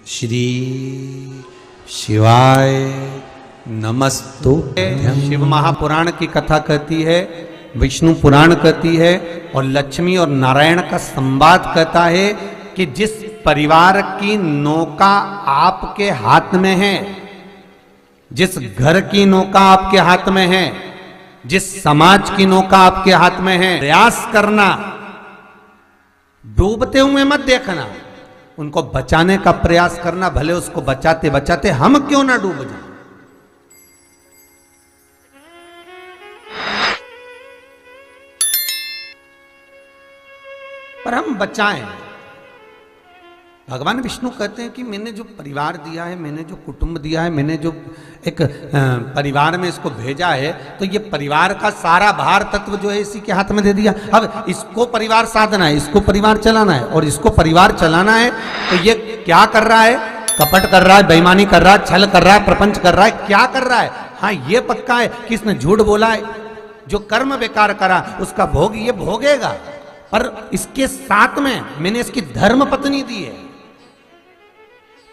श्री शिवाय नमस्तु। शिव महापुराण की कथा कहती है, विष्णु पुराण कहती है और लक्ष्मी और नारायण का संवाद कहता है कि जिस परिवार की नौका आपके हाथ में है, जिस घर की नौका आपके हाथ में है, जिस समाज की नौका आपके हाथ में है, प्रयास करना, डूबते हुए मत देखना, उनको बचाने का प्रयास करना। भले उसको बचाते बचाते हम क्यों ना डूब जाएं, पर हम बचाएं। भगवान विष्णु कहते हैं कि मैंने जो परिवार दिया है, मैंने जो कुटुंब दिया है, मैंने जो एक परिवार में इसको भेजा है, तो ये परिवार का सारा भार तत्व जो है इसी के हाथ में दे दिया। अब इसको परिवार साधना है, इसको परिवार चलाना है, और इसको परिवार चलाना है तो ये क्या कर रहा है? कपट कर रहा है, बेईमानी कर रहा है, छल कर रहा है, प्रपंच कर रहा है, क्या कर रहा है? हाँ, ये पक्का है कि इसने झूठ बोला है, जो कर्म बेकार करा उसका भोग ये भोगेगा। पर इसके साथ में मैंने इसकी धर्म पत्नी दी है।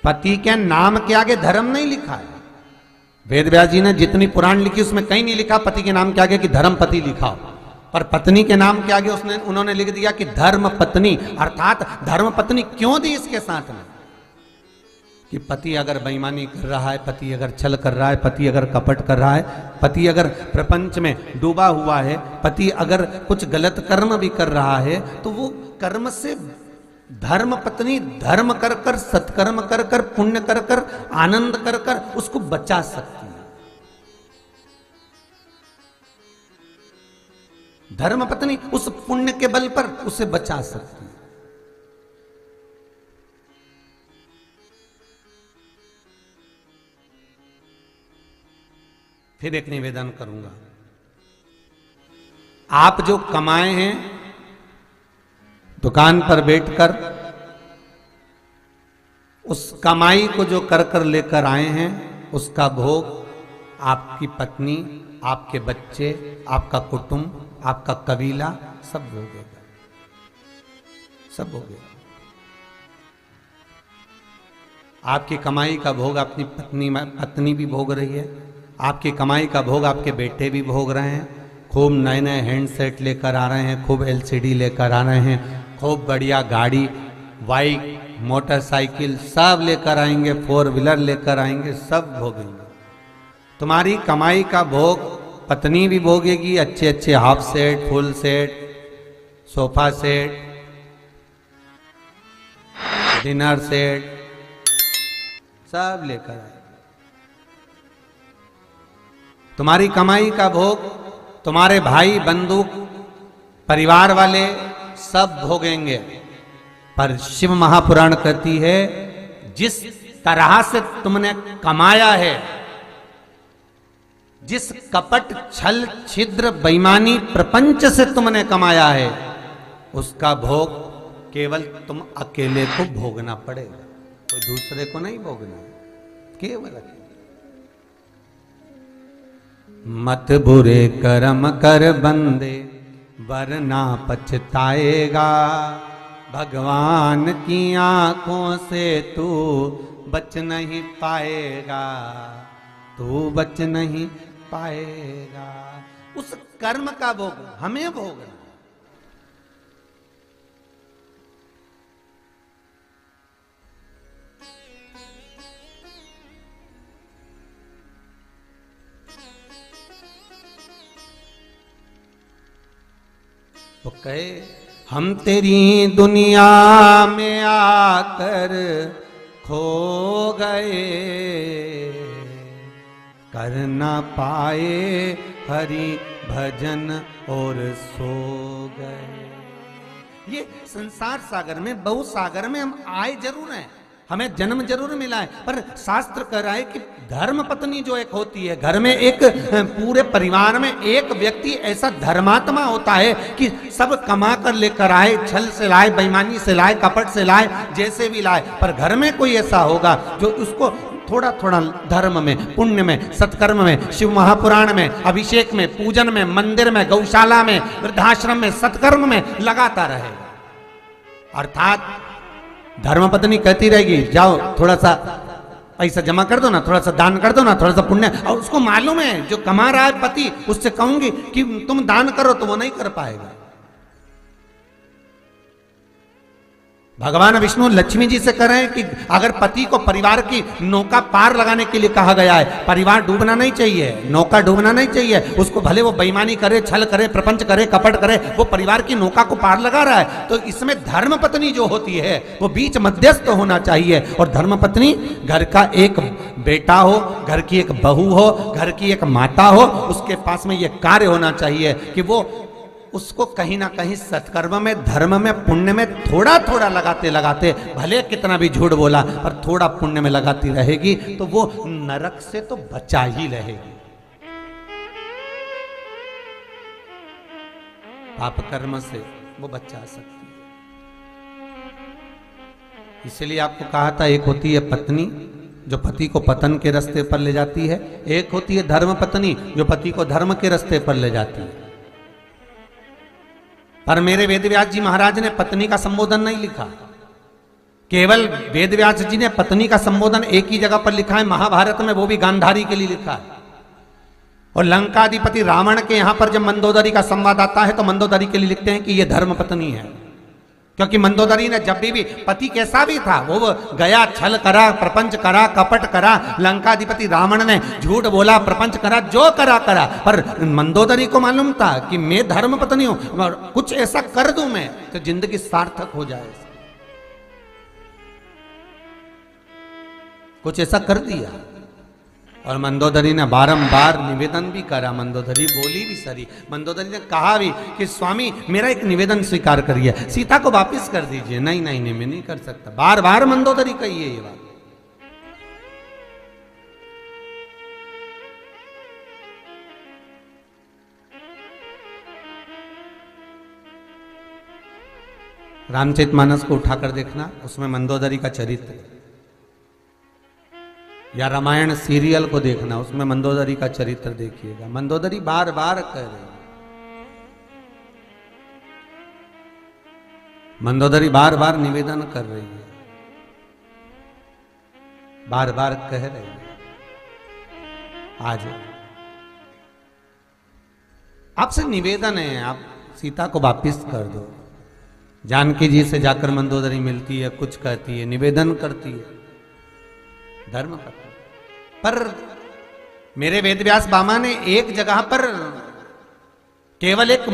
पति के नाम के आगे धर्म नहीं लिखा है। वेद व्यास जी ने जितनी पुराण लिखी उसमें कहीं नहीं लिखा पति के नाम के आगे कि धर्म पति लिखा हो, पर पत्नी के नाम के आगे उन्होंने लिख दिया कि धर्म पत्नी। अर्थात धर्म पत्नी क्यों दी इसके साथ में? कि पति अगर बेईमानी कर रहा है, पति अगर छल कर रहा है, पति अगर कपट कर रहा है, पति अगर प्रपंच में डूबा हुआ है, पति अगर कुछ गलत कर्म भी कर रहा है, तो वो कर्म से धर्म पत्नी धर्म कर कर, सत्कर्म कर कर, पुण्य कर कर, आनंद कर कर उसको बचा सकती है। धर्म पत्नी उस पुण्य के बल पर उसे बचा सकती है। फिर एक निवेदन करूंगा, आप जो कमाए हैं दुकान पर बैठकर, उस कमाई को जो कर कर लेकर आए हैं, उसका भोग आपकी पत्नी, आपके बच्चे, आपका कुटुंब, आपका कबीला सब भोगेगा, सब भोगेगा। आपकी कमाई का भोग अपनी पत्नी भी भोग रही है, आपकी कमाई का भोग आपके बेटे भी भोग रहे हैं। खूब नए नए हैंडसेट लेकर आ रहे हैं, खूब एलसीडी लेकर आ रहे हैं, खूब बढ़िया गाड़ी, बाइक, मोटरसाइकिल सब लेकर आएंगे, 4 व्हीलर लेकर आएंगे, सब भोगेंगे। तुम्हारी कमाई का भोग पत्नी भी भोगेगी, अच्छे अच्छे half set, full set, sofa set, dinner set सब लेकर आएंगे। तुम्हारी कमाई का भोग तुम्हारे भाई, बंधु, परिवार वाले सब भोगेंगे। पर शिव महापुराण कहती है, जिस तरह से तुमने कमाया है, जिस कपट, छल, छिद्र, बेईमानी, प्रपंच से तुमने कमाया है, उसका भोग केवल तुम अकेले को भोगना पड़ेगा, कोई दूसरे को नहीं भोगना, केवल अकेले। मत बुरे कर्म कर बंदे वरना पछताएगा, भगवान की आंखों से तू बच नहीं पाएगा, तू बच नहीं पाएगा। उस कर्म का भोग हमें भोगना। तो कहे, हम तेरी दुनिया में आकर खो गए, कर ना पाए हरि भजन और सो गए। ये संसार सागर में, बहु सागर में हम आए जरूर हैं, हमें जन्म जरूर मिला है, पर शास्त्र कह रहा है कि धर्म पत्नी जो एक होती है, घर में एक पूरे परिवार में एक व्यक्ति ऐसा धर्मात्मा होता है कि सब कमा कर लेकर आए, छल से लाए, बेईमानी से लाए, कपट से लाए, जैसे भी लाए, पर घर में कोई ऐसा होगा जो उसको थोड़ा थोड़ा धर्म में, पुण्य में, सत्कर्म में, शिव महापुराण में, अभिषेक में, पूजन में, मंदिर में, गौशाला में, वृद्धाश्रम में, सत्कर्म में लगाता रहेगा। अर्थात धर्मपत्नी कहती रहेगी जाओ थोड़ा सा पैसा जमा कर दो ना, थोड़ा सा दान कर दो ना, थोड़ा सा पुण्य, और उसको मालूम है जो कमा रहा है पति, उससे कहूंगी कि तुम दान करो तो वो नहीं कर पाएगा। भगवान विष्णु लक्ष्मी जी से कह रहे हैं कि अगर पति को परिवार की नौका पार लगाने के लिए कहा गया है, परिवार डूबना नहीं चाहिए, नौका डूबना नहीं चाहिए, उसको भले वो बेईमानी करे, छल करे, प्रपंच करे, कपट करे, वो परिवार की नौका को पार लगा रहा है, तो इसमें धर्म पत्नी जो होती है वो बीच मध्यस्थ होना चाहिए। और धर्म पत्नी घर का एक बेटा हो, घर की एक बहू हो, घर की एक माता हो, उसके पास में ये कार्य होना चाहिए कि वो उसको कहीं ना कहीं सत्कर्म में, धर्म में, पुण्य में थोड़ा थोड़ा लगाते लगाते, भले कितना भी झूठ बोला पर थोड़ा पुण्य में लगाती रहेगी तो वो नरक से तो बचा ही रहेगी। पाप कर्म से वो बचा सकती है। इसलिए आपको कहा था एक होती है पत्नी जो पति को पतन के रास्ते पर ले जाती है, एक होती है धर्म पत्नी जो पति को धर्म के रास्ते पर ले जाती है। पर मेरे वेदव्यास जी महाराज ने पत्नी का संबोधन नहीं लिखा, केवल वेदव्यास जी ने पत्नी का संबोधन एक ही जगह पर लिखा है महाभारत में, वो भी गांधारी के लिए लिखा है। और लंकाधिपति रावण के यहां पर जब मंदोदरी का संवाद आता है तो मंदोदरी के लिए लिखते हैं कि ये धर्म पत्नी है, क्योंकि मंदोदरी ने जब भी पति कैसा भी था वो गया, छल करा, प्रपंच करा, कपट करा, लंकाधिपति रावण ने झूठ बोला, प्रपंच करा, जो करा पर मंदोदरी को मालूम था कि मैं धर्म पत्नी हूं और कुछ ऐसा कर दूं मैं तो जिंदगी सार्थक हो जाए। कुछ ऐसा कर दिया और मंदोदरी ने बारंबार निवेदन भी करा, मंदोदरी बोली भी सरी, मंदोदरी ने कहा भी कि स्वामी मेरा एक निवेदन स्वीकार करिए, सीता को वापस कर दीजिए। नहीं नहीं नहीं, मैं नहीं कर सकता, बार बार मंदोदरी कही है ये बात। रामचरितमानस को उठाकर देखना, उसमें मंदोदरी का चरित्र, या रामायण सीरियल को देखना, उसमें मंदोदरी का चरित्र देखिएगा। मंदोदरी बार बार कह रही, मंदोदरी बार बार निवेदन कर रही है, बार बार कह रही है आज आपसे निवेदन है, आप सीता को वापिस कर दो। जानकी जी से जाकर मंदोदरी मिलती है, कुछ कहती है, निवेदन करती है, धर्म पर मेरे वेदव्यास बामा ने एक जगह पर केवल एक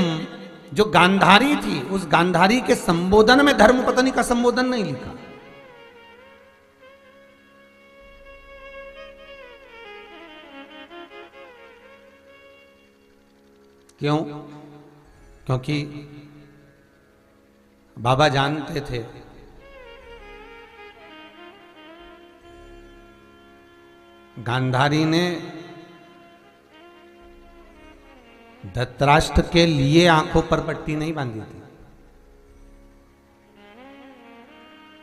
जो गांधारी थी उस गांधारी के संबोधन में धर्म पत्नी का संबोधन नहीं लिखा। क्यों? क्योंकि बाबा जानते थे गांधारी ने धृतराष्ट्र के लिए आंखों पर पट्टी नहीं बांधी थी।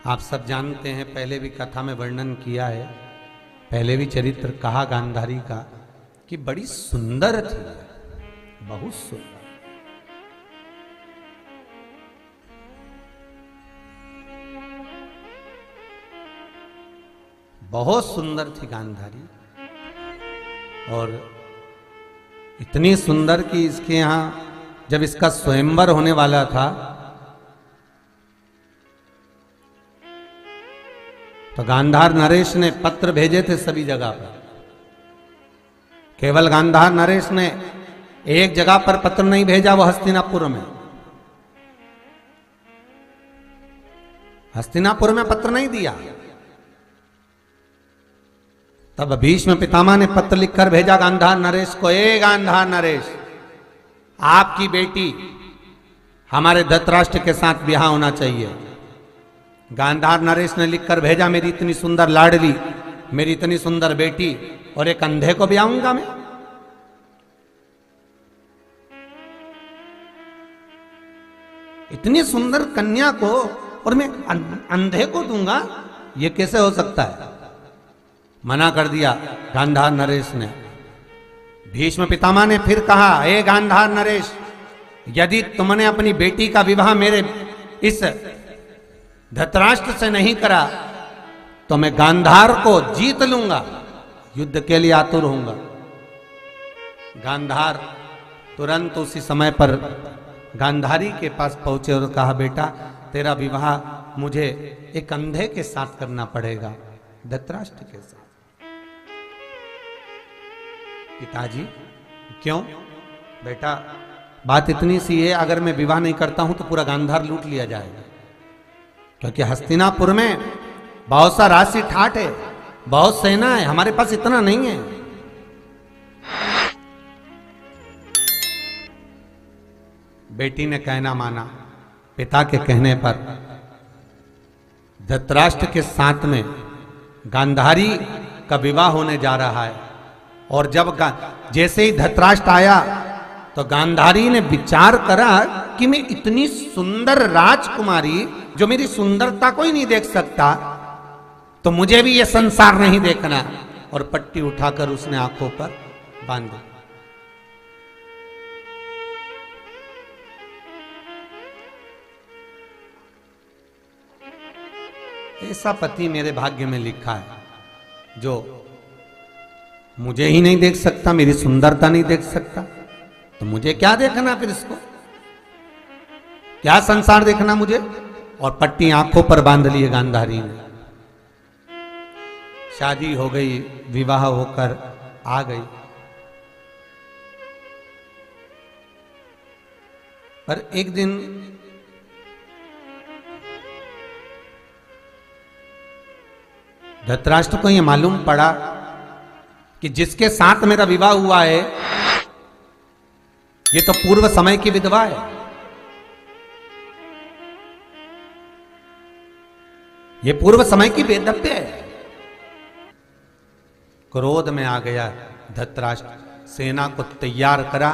आप सब जानते हैं, पहले भी कथा में वर्णन किया है, पहले भी चरित्र कहा गांधारी का कि बड़ी सुंदर थी, बहुत सुंदर। बहुत सुंदर थी गांधारी, और इतनी सुंदर कि इसके यहां जब इसका स्वयंवर होने वाला था तो गांधार नरेश ने पत्र भेजे थे सभी जगह पर। केवल गांधार नरेश ने एक जगह पर पत्र नहीं भेजा, वो हस्तिनापुर में, हस्तिनापुर में पत्र नहीं दिया। तब भीष्म पितामह ने पत्र लिखकर भेजा गांधार नरेश को, ए गांधार नरेश, आपकी बेटी हमारे धृतराष्ट्र के साथ ब्याह होना चाहिए। गांधार नरेश ने लिखकर भेजा, मेरी इतनी सुंदर लाडली, मेरी इतनी सुंदर बेटी और एक अंधे को ब्याहूंगा मैं। इतनी सुंदर कन्या को और मैं अंधे को दूंगा, ये कैसे हो सकता है? मना कर दिया गांधार नरेश ने। भीष्म पितामह ने फिर कहा, हे गांधार नरेश, यदि तुमने अपनी बेटी का विवाह मेरे इस धृतराष्ट्र से नहीं करा तो मैं गांधार को जीत लूंगा, युद्ध के लिए आतुर होऊंगा। गांधार तुरंत उसी समय पर गांधारी के पास पहुंचे और कहा, बेटा तेरा विवाह मुझे एक अंधे के साथ करना पड़ेगा, धृतराष्ट्र के साथ। पिताजी क्यों? बेटा बात इतनी सी है, अगर मैं विवाह नहीं करता हूं तो पूरा गांधार लूट लिया जाएगा, क्योंकि हस्तिनापुर में बहुत सा राशि ठाट है, बहुत सेना है, हमारे पास इतना नहीं है। बेटी ने कहना माना। पिता के कहने पर धृतराष्ट्र के साथ में गांधारी का विवाह होने जा रहा है। और जब जैसे ही धृतराष्ट्र आया तो गांधारी ने विचार करा कि मैं इतनी सुंदर राजकुमारी जो मेरी सुंदरता को ही नहीं देख सकता, तो मुझे भी ये संसार नहीं देखना, और पट्टी उठाकर उसने आंखों पर बांधी। ऐसा पति मेरे भाग्य में लिखा है जो मुझे ही नहीं देख सकता, मेरी सुंदरता नहीं देख सकता, तो मुझे क्या देखना फिर इसको, क्या संसार देखना मुझे। और पट्टी आंखों पर बांध लिए गांधारी ने। शादी हो गई, विवाह होकर आ गई। पर एक दिन धृतराष्ट्र को यह मालूम पड़ा कि जिसके साथ मेरा विवाह हुआ है ये तो पूर्व समय की विधवा है, ये पूर्व समय की बेदब्य है। क्रोध में आ गया धृतराष्ट्र, सेना को तैयार करा,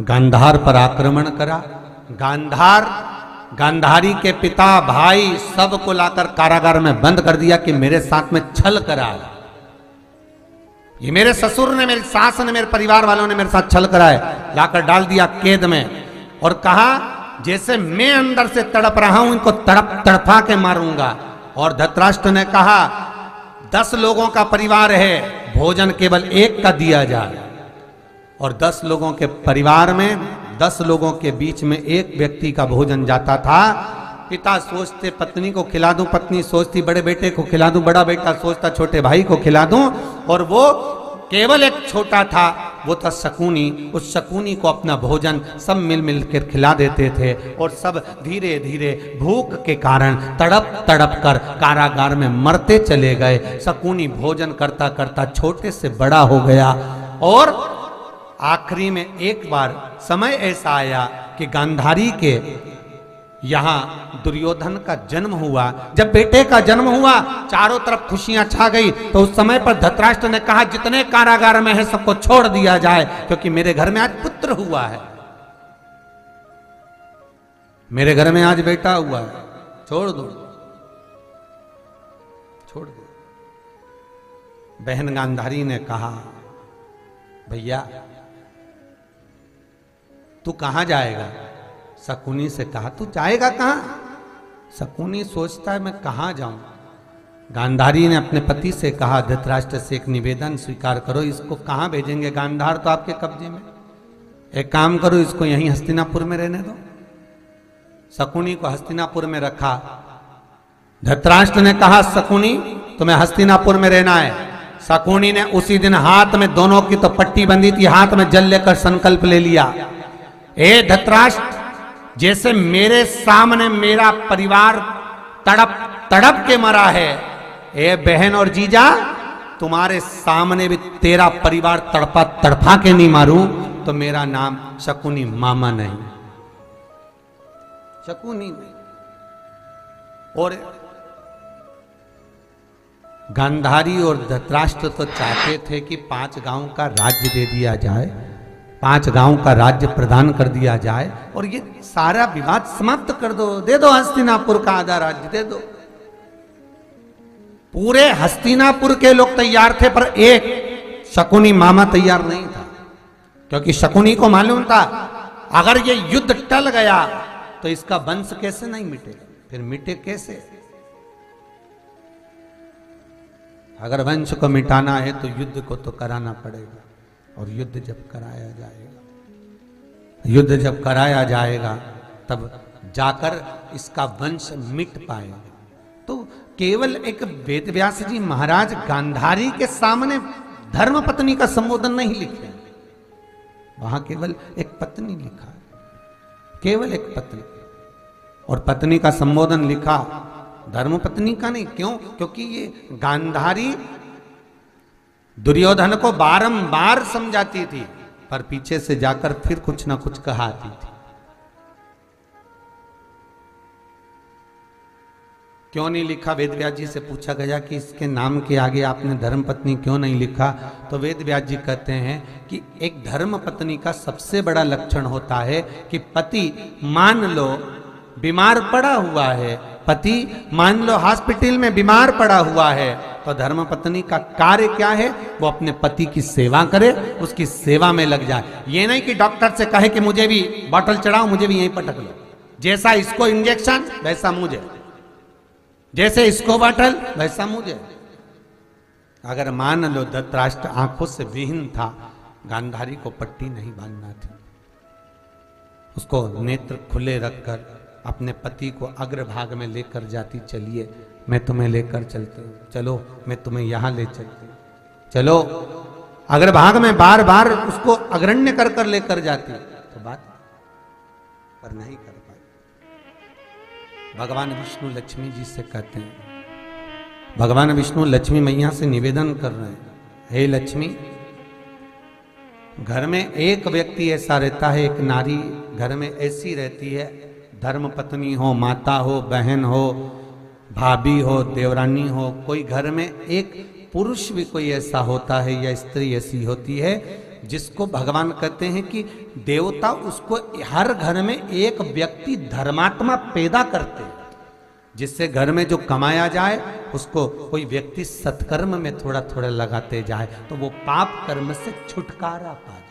गांधार पर आक्रमण करा। गांधारी के पिता भाई सबको लाकर कारागार में बंद कर दिया कि मेरे साथ में छल करा। ये मेरे ससुर ने, मेरी सास ने, मेरे परिवार वालों ने मेरे साथ छल कराए, लाकर डाल दिया कैद में। और कहा जैसे मैं अंदर से तड़प रहा हूं इनको तड़पा के मारूंगा। और धृतराष्ट्र ने कहा 10 लोगों का परिवार है, भोजन केवल एक का दिया जाए। और 10 लोगों के परिवार में 10 लोगों के बीच में एक व्यक्ति का भोजन जाता था। पिता सोचते पत्नी को खिला दूं, पत्नी सोचती बड़े बेटे को खिला दूं, बड़ा बेटा सोचता छोटे भाई को खिला दूं। और वो केवल एक छोटा था, वो था शकुनी। उस शकुनी को अपना भोजन सब मिल कर खिला देते थे। और सब धीरे धीरे भूख के कारण तड़प तड़प कर कारागार में मरते चले गए। शकुनी भोजन करता करता छोटे से बड़ा हो गया। और आखिरी में एक बार समय ऐसा आया कि गांधारी के यहां दुर्योधन का जन्म हुआ। जब बेटे का जन्म हुआ चारों तरफ खुशियां छा गई। तो उस समय पर धृतराष्ट्र ने कहा जितने कारागार में है सबको छोड़ दिया जाए, क्योंकि मेरे घर में आज पुत्र हुआ है, मेरे घर में आज बेटा हुआ है, छोड़ दो, छोड़ दो। बहन गांधारी ने कहा भैया तू कहां जाएगा? शकुनी से कहा तू जाएगा कहां? शकुनी सोचता है मैं कहां जाऊं। गांधारी ने अपने पति से कहा धृतराष्ट्र से एक निवेदन स्वीकार करो, इसको कहां भेजेंगे? गांधार तो आपके कब्जे में, एक काम करो इसको यहीं हस्तिनापुर में रहने दो। शकुनी को हस्तिनापुर में रखा। धृतराष्ट्र ने कहा शकुनी तुम्हें हस्तिनापुर में रहना है। शकुनी ने उसी दिन हाथ में, दोनों की तो पट्टी बंधी थी, हाथ में जल लेकर संकल्प ले लिया, ए धृतराष्ट्र जैसे मेरे सामने मेरा परिवार तड़प तड़प के मरा है, ए बहन और जीजा तुम्हारे सामने भी तेरा परिवार तड़पा तड़पा के नहीं मारूं तो मेरा नाम शकुनी मामा नहीं, शकुनी नहीं। और गांधारी और धृतराष्ट्र तो चाहते थे कि 5 गांव का राज्य दे दिया जाए, 5 गांव का राज्य प्रदान कर दिया जाए और ये सारा विवाद समाप्त कर दो, दे दो हस्तिनापुर का आधा राज्य दे दो। पूरे हस्तिनापुर के लोग तैयार थे, पर एक शकुनी मामा तैयार नहीं था, क्योंकि शकुनी को मालूम था अगर ये युद्ध टल गया तो इसका वंश कैसे नहीं मिटेगा, फिर मिटे कैसे? अगर वंश को मिटाना है तो युद्ध को तो कराना पड़ेगा, और युद्ध जब कराया जाएगा तब जाकर इसका वंश मिट पाएगा। तो केवल एक वेदव्यास जी महाराज गांधारी के सामने धर्म पत्नी का संबोधन नहीं लिखे, वहां केवल एक पत्नी लिखा है, केवल एक पत्नी, और पत्नी का संबोधन लिखा, धर्म पत्नी का नहीं। क्यों? क्योंकि ये गांधारी दुर्योधन को बारंबार समझाती थी, पर पीछे से जाकर फिर कुछ ना कुछ कहाती थी। क्यों नहीं लिखा? वेदव्यास जी से पूछा गया कि इसके नाम के आगे आपने धर्म पत्नी क्यों नहीं लिखा? तो वेदव्यास जी कहते हैं कि एक धर्म पत्नी का सबसे बड़ा लक्षण होता है कि पति मान लो बीमार पड़ा हुआ है, पति मान लो हॉस्पिटल में बीमार पड़ा हुआ है, तो धर्म पत्नी का कार्य क्या है? वो अपने पति की सेवा करे, उसकी सेवा में लग जाए। ये नहीं कि डॉक्टर से कहे कि मुझे भी बॉटल चढ़ाओ, मुझे भी यहीं पटक लो, जैसा इसको इंजेक्शन वैसा मुझे, जैसे इसको बॉटल वैसा मुझे। अगर मान लो धृतराष्ट्र आंखों से विहीन था, गांधारी को पट्टी नहीं बांधना थी, उसको नेत्र खुले रखकर अपने पति को अग्रभाग में लेकर जाती, चलिए मैं तुम्हें लेकर चलती हूँ, चलो मैं तुम्हें यहां ले चलती हूँ, चलो। अग्रभाग में बार बार उसको अग्रण्य कर कर लेकर जाती, तो बात पर नहीं कर पाई। भगवान विष्णु लक्ष्मी जी से कहते हैं, भगवान विष्णु लक्ष्मी मैया से निवेदन कर रहे हैं, हे लक्ष्मी, घर में एक व्यक्ति ऐसा रहता है, एक नारी घर में ऐसी रहती है, धर्म पत्नी हो, माता हो, बहन हो, भाभी हो, देवरानी हो, कोई घर में एक पुरुष भी कोई ऐसा होता है या स्त्री ऐसी होती है जिसको भगवान कहते हैं कि देवता उसको हर घर में एक व्यक्ति धर्मात्मा पैदा करते हैं, जिससे घर में जो कमाया जाए उसको कोई व्यक्ति सत्कर्म में थोड़ा थोड़ा लगाते जाए, तो वो पाप कर्म से छुटकारा पा जाए।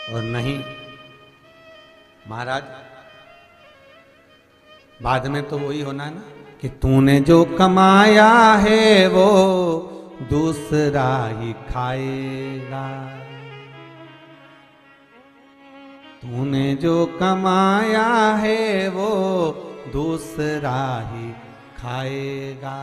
और नहीं महाराज, बाद में तो वही होना है ना कि तूने जो कमाया है वो दूसरा ही खाएगा, तूने जो कमाया है वो दूसरा ही खाएगा।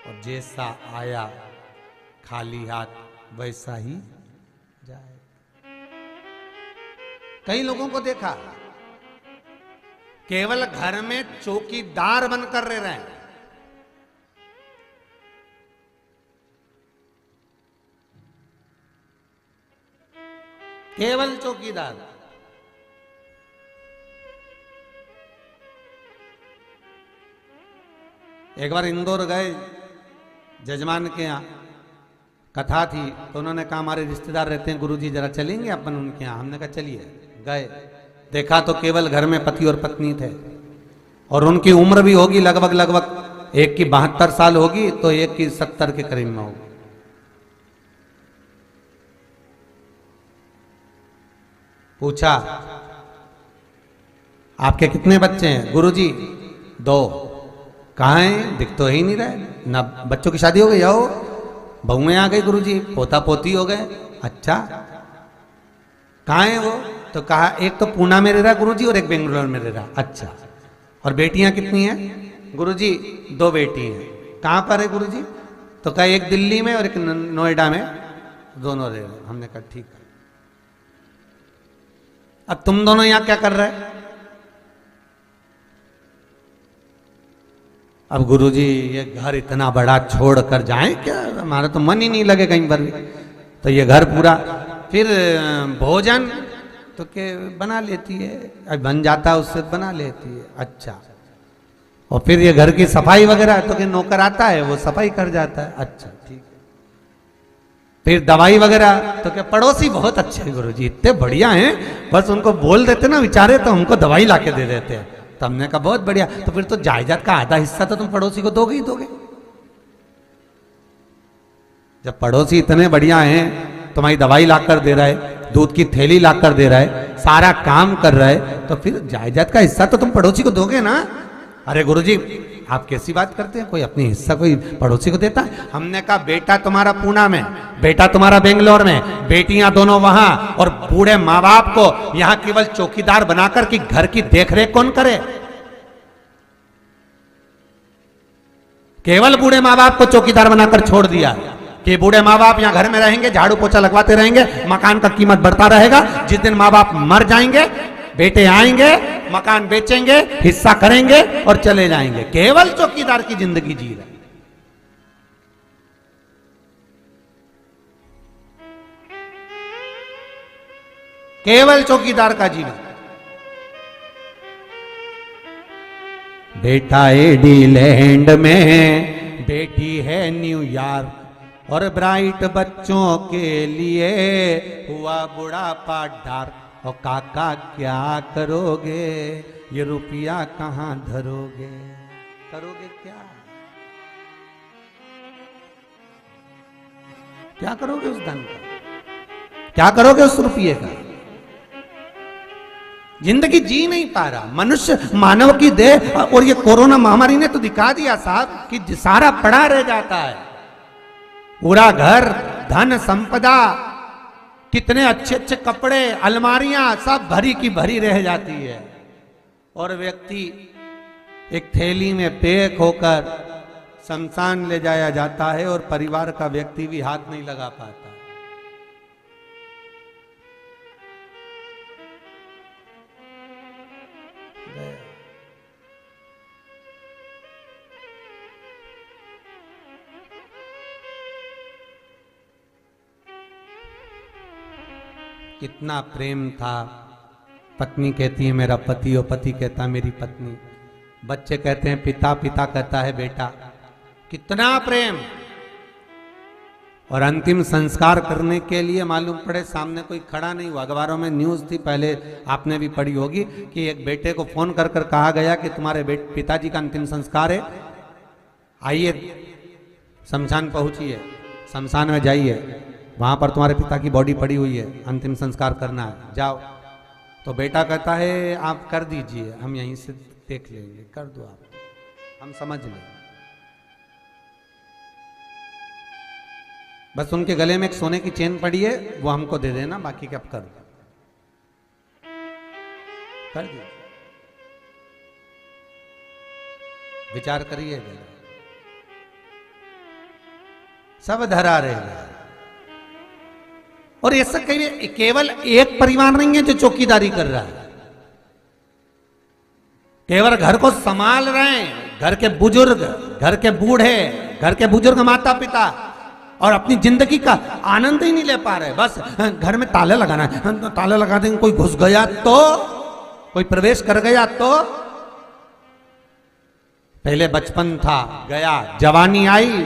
और जैसा आया खाली हाथ वैसा ही जाए। कई लोगों को देखा केवल घर में चौकीदार बनकर रह रहे हैं, केवल चौकीदार। एक बार इंदौर गए, जजमान के यहाँ कथा थी, तो उन्होंने कहा हमारे रिश्तेदार रहते हैं गुरुजी, जरा चलेंगे अपन उनके यहाँ। हमने कहा चलिए। गए, देखा तो केवल घर में पति और पत्नी थे, और उनकी उम्र भी होगी लगभग एक की 72 साल होगी तो एक की 70 के करीब में होगी। पूछा आपके कितने बच्चे हैं? गुरुजी 2। कहाँ हैं? दिख तो ही नहीं रहे ना। बच्चों की शादी हो गई? आओ, बहुएं आ गई गुरुजी, पोता पोती हो गए। अच्छा, कहाँ है वो? तो कहा एक तो पूना में रह रहा गुरुजी और एक बेंगलोर में रह रहा। अच्छा, और बेटियां कितनी हैं? गुरुजी 2 बेटी हैं। कहाँ पर है गुरुजी? तो कहा एक दिल्ली में और एक नोएडा में, दोनों रह रहे। हमने कहा ठीक है। अब तुम दोनों यहां क्या कर रहे? अब गुरुजी ये घर इतना बड़ा छोड़ कर जाएं क्या? हमारा तो मन ही नहीं लगे कहीं पर भी। तो ये घर पूरा, फिर भोजन तो के बना लेती है, अब बन जाता है उससे बना लेती है। अच्छा, और फिर ये घर की सफाई वगैरह तो के नौकर आता है वो सफाई कर जाता है। अच्छा ठीक है। फिर दवाई वगैरह तो क्या पड़ोसी बहुत अच्छे हैं गुरुजी, इतने बढ़िया हैं, बस उनको बोल देते ना बेचारे तो हमको दवाई लाके दे देते हैं। तो हमने कहा बहुत बढ़िया, तो फिर तो जायदाद का आधा हिस्सा तो तुम पड़ोसी को दोगे ही दोगे। जब पड़ोसी इतने बढ़िया हैं, तुम्हारी दवाई ला कर दे रहा है, दूध की थैली ला कर दे रहा है, सारा काम कर रहा है, तो फिर जायदाद का हिस्सा तो तुम पड़ोसी को दोगे ना। अरे गुरुजी आप कैसी बात करते हैं, कोई अपनी हिस्सा कोई पड़ोसी को देता है? हमने कहा बेटा तुम्हारा पूना में, बेटा तुम्हारा बेंगलोर में, बेटियां दोनों वहां, और बूढ़े माँ बाप को यहां केवल चौकीदार बनाकर कि घर की देखरेख कौन करे? केवल बूढ़े माँ बाप को चौकीदार बनाकर छोड़ दिया कि बूढ़े माँ बाप यहाँ घर में रहेंगे, झाड़ू पोछा लगवाते रहेंगे, मकान का कीमत बढ़ता रहेगा, जिस दिन माँ बाप मर जाएंगे बेटे आएंगे, मकान बेचेंगे, हिस्सा करेंगे और चले जाएंगे। केवल चौकीदार की जिंदगी जी रहे। केवल चौकीदार का जीवन। बेटा एडीलैंड में, बेटी है न्यूयॉर्क, और ब्राइट बच्चों के लिए हुआ बुढ़ापा डार्क। और काका क्या करोगे, ये रुपया कहां धरोगे? करोगे क्या? क्या करोगे उस धन का? क्या करोगे उस रुपये का? जिंदगी जी नहीं पा रहा मनुष्य, मानव की देह। और ये कोरोना महामारी ने तो दिखा दिया साहब कि सारा पड़ा रह जाता है। पूरा घर, धन संपदा, कितने अच्छे अच्छे कपड़े, अलमारियां सब भरी की भरी रह जाती है, और व्यक्ति एक थैली में पैक होकर शमशान ले जाया जाता है, और परिवार का व्यक्ति भी हाथ नहीं लगा पाता। कितना प्रेम था। पत्नी कहती है मेरा पति, और पति कहता है मेरी पत्नी। बच्चे कहते हैं पिता, पिता कहता है बेटा। कितना प्रेम। और अंतिम संस्कार करने के लिए मालूम पड़े सामने कोई खड़ा नहीं हुआ। अखबारों में न्यूज़ थी, पहले आपने भी पढ़ी होगी, कि एक बेटे को फोन कर कर कहा गया कि तुम्हारे पिताजी का अंतिम संस्कार है, आइए शमशान पहुंचिए, शमशान में जाइए, वहां पर तुम्हारे पिता की बॉडी पड़ी हुई है, अंतिम संस्कार करना है, जाओ। तो बेटा कहता है आप कर दीजिए, हम यहीं से देख लेंगे, कर दो आप, हम समझ लेंगे। बस उनके गले में एक सोने की चेन पड़ी है, वो हमको दे देना, बाकी क्या कर दो, कर दीजिए। विचार करिए, सब धरा रहेगा। और ऐसा केवल एक परिवार नहीं है जो चौकीदारी कर रहा है, केवल घर को संभाल रहे हैं घर के बुजुर्ग, घर के बूढ़े, घर के बुजुर्ग माता पिता, और अपनी जिंदगी का आनंद ही नहीं ले पा रहे। बस घर में ताला लगाना है, ताला लगा देंगे, कोई घुस गया तो, कोई प्रवेश कर गया तो। पहले बचपन था, गया, जवानी आई,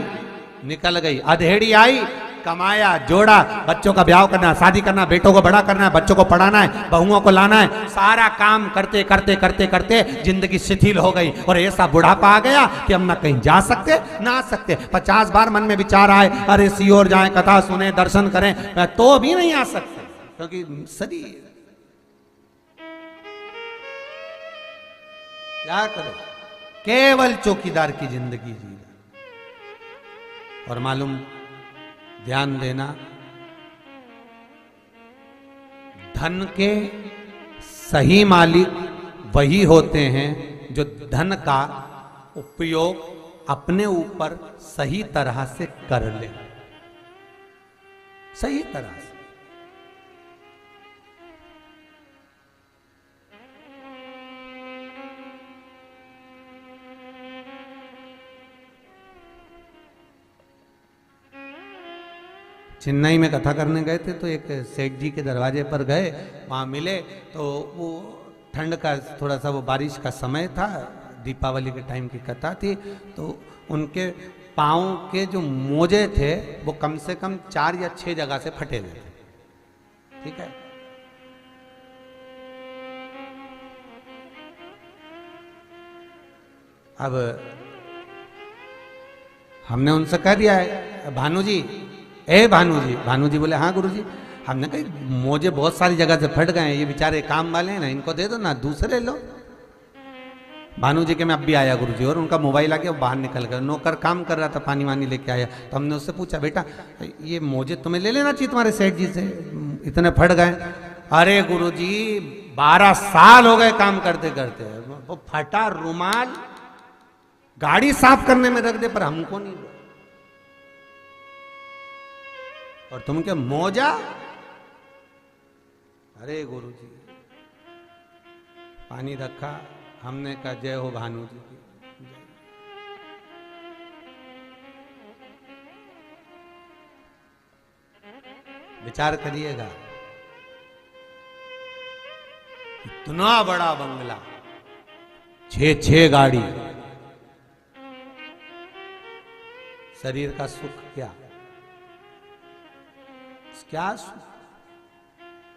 निकल गई, अधेड़ी आई, कमाया, जोड़ा, बच्चों का ब्याह करना, शादी करना, बेटों को बड़ा करना है, बच्चों को पढ़ाना है, बहुओं को लाना है, सारा काम करते करते करते करते जिंदगी शिथिल हो गई। और ऐसा बुढ़ापा आ गया कि हम ना कहीं जा सकते ना आ सकते। 50 बार मन में विचार आए, अरे सियोर जाएं, कथा सुने, दर्शन करें, तो भी नहीं आ सकते, क्योंकि शरीर। क्या करो, केवल चौकीदार की जिंदगी जीना। और मालूम, ध्यान देना, धन के सही मालिक वही होते हैं जो धन का उपयोग अपने ऊपर सही तरह से कर ले, सही तरह से। चेन्नई में कथा करने गए थे, तो एक सेठ जी के दरवाजे पर गए, वहाँ मिले, तो वो ठंड का थोड़ा सा वो बारिश का समय था, दीपावली के टाइम की कथा थी, तो उनके पाँव के जो मोजे थे वो कम से कम 4 या 6 जगह से फटे हुए थे। ठीक है, अब हमने उनसे कह दिया है, भानु जी, भानु जी बोले हाँ गुरुजी। हमने कहा मोजे बहुत सारी जगह से फट गए हैं, ये बेचारे काम वाले हैं ना, इनको दे दो ना, दूसरे लो। भानु जी के मैं अब भी आया गुरुजी, और उनका मोबाइल आ गया, बाहर निकल गया, नौकर काम कर रहा था, पानी वानी लेके आया। तो हमने उससे पूछा, बेटा ये मोजे तुम्हें ले लेना चाहिए तुम्हारे सेठ जी से, इतने फट गए। अरे गुरुजी 12 साल हो गए काम करते करते, वो फटा रुमाल गाड़ी साफ करने में रख दे, पर हमको नहीं दो। और तुम क्या मोजा? अरे गुरुजी, पानी रखा, हमने कहा जय हो भानु जी की। विचार करिएगा, इतना बड़ा बंगला, 6 गाड़ी, शरीर का सुख क्या क्या सुख?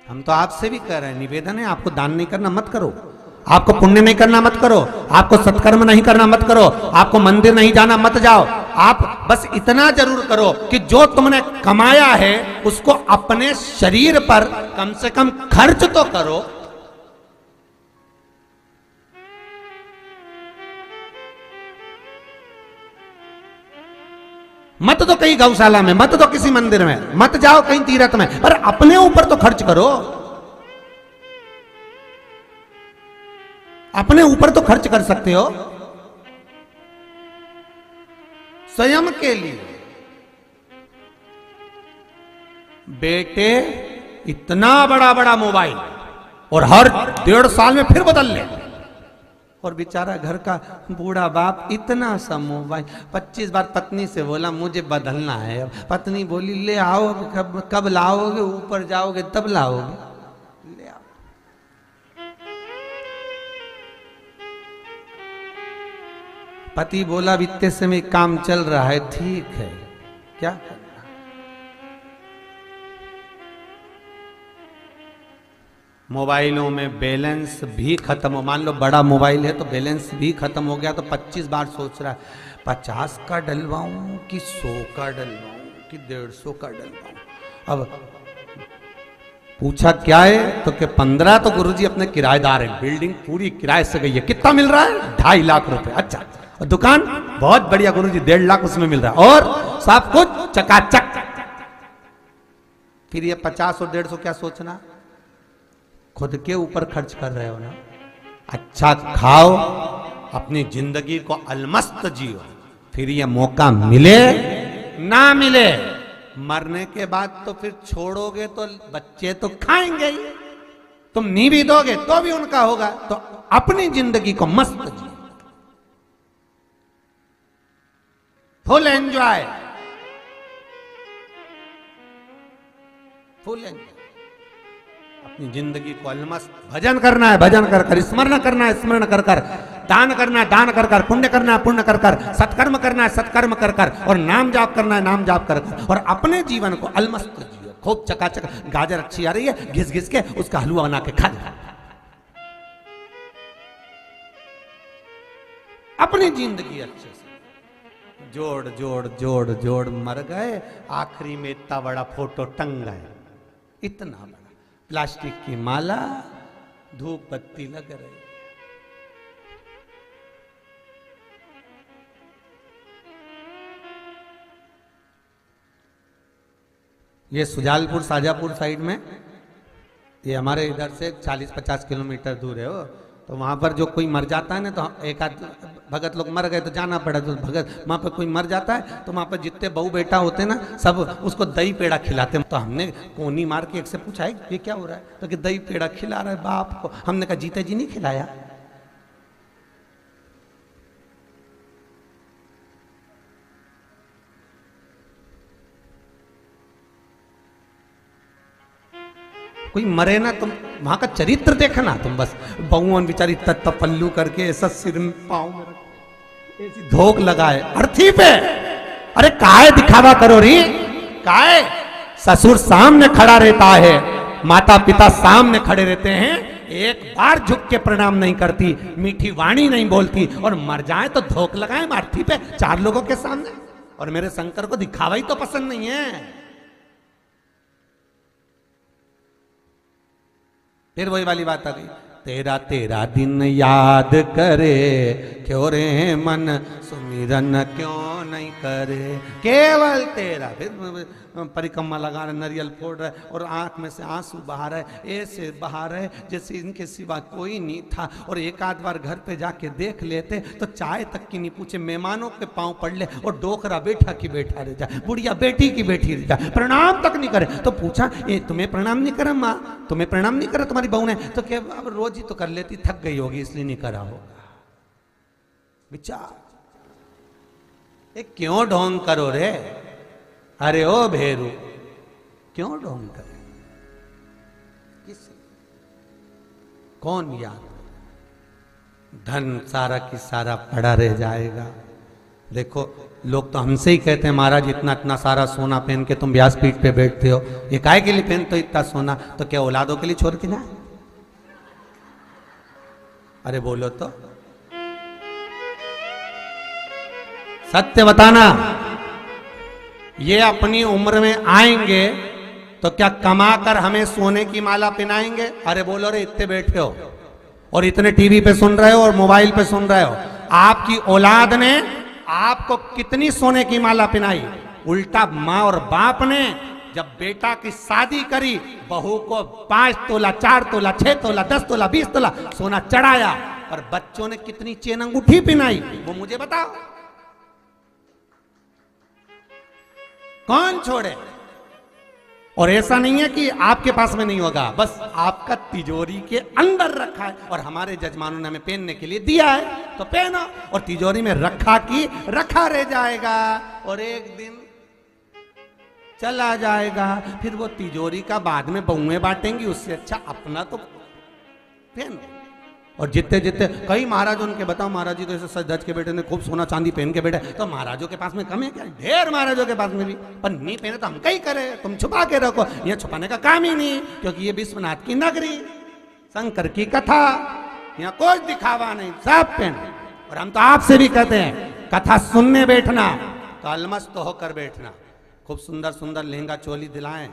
हम तो आपसे भी कह रहे हैं, निवेदन है, आपको दान नहीं करना मत करो, आपको पुण्य नहीं करना मत करो, आपको सत्कर्म नहीं करना मत करो, आपको मंदिर नहीं जाना मत जाओ। आप बस इतना जरूर करो कि जो तुमने कमाया है उसको अपने शरीर पर कम से कम खर्च तो करो। मत तो कहीं गौशाला में, मत तो किसी मंदिर में, मत जाओ कहीं तीर्थ में, पर अपने ऊपर तो खर्च करो, अपने ऊपर तो खर्च कर सकते हो, स्वयं के लिए। बेटे इतना बड़ा बड़ा मोबाइल, और हर 1.5 साल में फिर बदल ले, और बेचारा घर का बूढ़ा बाप इतना सा मोबाइल। 25 बार पत्नी से बोला मुझे बदलना है, अब पत्नी बोली ले आओ, कब लाओगे, ऊपर जाओगे तब लाओगे, ले आओ। पति बोला इतने समय काम चल रहा है, ठीक है, क्या करना। मोबाइलों में बैलेंस भी खत्म हो, मान लो बड़ा मोबाइल है तो बैलेंस भी खत्म हो गया, तो 25 बार सोच रहा है 50 का डलवाऊं कि 100 का डलवाऊं कि 150 का डलवाऊं। अब पूछा क्या है तो कि 15 तो गुरुजी अपने किराएदार हैं, बिल्डिंग पूरी किराए से गई है, कितना मिल रहा है 2.5 लाख रुपए। अच्छा, और दुकान बहुत बढ़िया गुरुजी 1.5 लाख उसमें मिल रहा है, और सब कुछ चकाचक। फिर ये 50 और 150 क्या सोचना, खुद के ऊपर खर्च कर रहे हो ना। अच्छा खाओ, अपनी जिंदगी को अलमस्त जियो, फिर ये मौका मिले ना मिले, मरने के बाद तो फिर छोड़ोगे तो बच्चे तो खाएंगे ही, तुम नी भी दोगे तो भी उनका होगा। तो अपनी जिंदगी को मस्त जियो, फुल एंजॉय, फुल एंजॉय, अपनी जिंदगी को अलमस्त। भजन करना है भजन कर कर, स्मरण करना है स्मरण कर कर, दान करना है दान कर कर, पुण्य करना है पुण्य कर कर, सत्कर्म करना है सत्कर्म कर कर, और नाम जाप करना है नाम जाप कर कर, और अपने जीवन को अलमस्त जियो। खूब चकाचक, गाजर अच्छी आ रही है, घिस घिस के उसका हलवा बना के खा जा। अपनी जिंदगी अच्छे से जोड़ जोड़ जोड़ जोड़ मर गए, आखिरी में इतना बड़ा फोटो टंग गए, इतना बड़ा प्लास्टिक की माला, धूप बत्ती लग रही। ये सुजालपुर शाजापुर साइड में, ये हमारे इधर से 40-50 किलोमीटर दूर है वो। तो वहाँ पर जो कोई मर जाता है ना, तो एक आध भगत लोग मर गए तो जाना पड़ा, तो भगत वहाँ पर कोई मर जाता है तो वहाँ पर जितने बहू बेटा होते हैं ना, सब उसको दही पेड़ा खिलाते हैं। तो हमने कोनी मार के एक से पूछा है ये क्या हो रहा है, तो कि दही पेड़ा खिला रहा है बाप को। हमने कहा जीते जी नहीं खिलाया। कोई मरे ना, तुम वहां का चरित्र देखना, तुम बस बहुवन बेचारी तत्व पल्लू करके ऐसा सिर में पाँव में ऐसी धोक लगाए अर्थी पे। अरे काहे दिखावा करो री, काहे? ससुर सामने खड़ा रहता है, माता पिता सामने खड़े रहते हैं, एक बार झुक के प्रणाम नहीं करती, मीठी वाणी नहीं बोलती, और मर जाए तो धोख लगाए मार्थी पे 4 लोगों के सामने। और मेरे शंकर को दिखावा ही तो पसंद नहीं है। फिर वही वाली बात आ गई, तेरा तेरा दिन याद करे, क्यों रे मन सुमिरन क्यों नहीं करे, केवल तेरा। फिर परिक्रमा लगा रहे, नरियल फोड़ रहे और आंख में से आंसू बहा रहे, ऐसे बहा रहे जैसे इनके सिवा कोई नहीं था। और एक आध बार घर पे जाके देख लेते तो चाय तक की नहीं पूछे, मेहमानों के पांव पड़ ले, और डोकरा बेटा की बेटा रह जाए, बुढ़िया बेटी की बेटी रह जाए, प्रणाम तक नहीं करे। तो पूछा, ये तुम्हें प्रणाम नहीं करा माँ, तुम्हें प्रणाम नहीं करा तुम्हारी बहू ने? तो क्या अब रोज ही तो कर लेती, थक गई होगी इसलिए नहीं करा होगा। विचार, ये क्यों ढोंग करो रे? अरे ओ भेरू, क्यों ढोंग करे? किस कौन याद? धन सारा की सारा पड़ा रह जाएगा। देखो लोग तो हमसे ही कहते हैं, महाराज इतना इतना सारा सोना पहन के तुम व्यासपीठ पे बैठते हो, ये काय के लिए पहनते हो इतना सोना? तो क्या औलादों के लिए छोड़ के जाए? अरे बोलो तो, सत्य बताना। ये अपनी उम्र में आएंगे तो क्या कमा कर हमें सोने की माला पहनाएंगे? अरे बोलो रे, इतने बैठे हो और इतने टीवी पे सुन रहे हो और मोबाइल पे सुन रहे हो, आपकी औलाद ने आपको कितनी सोने की माला पहनाई? उल्टा माँ और बाप ने जब बेटा की शादी करी, बहू को 5 तोला 4 तोला 6 तोला 10 तोला 20 तोला सोना चढ़ाया, और बच्चों ने कितनी चेन अंगूठी पहनाई वो मुझे बताओ, कौन छोड़े? और ऐसा नहीं है कि आपके पास में नहीं होगा, बस आपका तिजोरी के अंदर रखा है, और हमारे जजमानों ने हमें पहनने के लिए दिया है तो पहनो, और तिजोरी में रखा की रखा रह जाएगा और एक दिन चला जाएगा। फिर वो तिजोरी का बाद में बहुएं बांटेंगी, उससे अच्छा अपना तो पहनो। और जितने जितने कई महाराज उनके, बताओ महाराज जी तो ऐसे सच धज के बेटे ने खूब सोना चांदी पहन के बैठे, तो महाराजों के पास में कम है क्या? ढेर महाराजों के पास में भी, पर नहीं पहने तो हम कहीं करे, तुम छुपा के रखो, ये छुपाने का काम ही नहीं, क्योंकि ये विश्वनाथ की नगरी, शंकर की कथा, यहाँ कोई दिखावा नहीं, सब पहने। और हम तो आपसे भी कहते हैं, कथा सुनने बैठना तो अलमस्त होकर बैठना, खूब सुंदर सुंदर लहंगा चोली दिलाएं,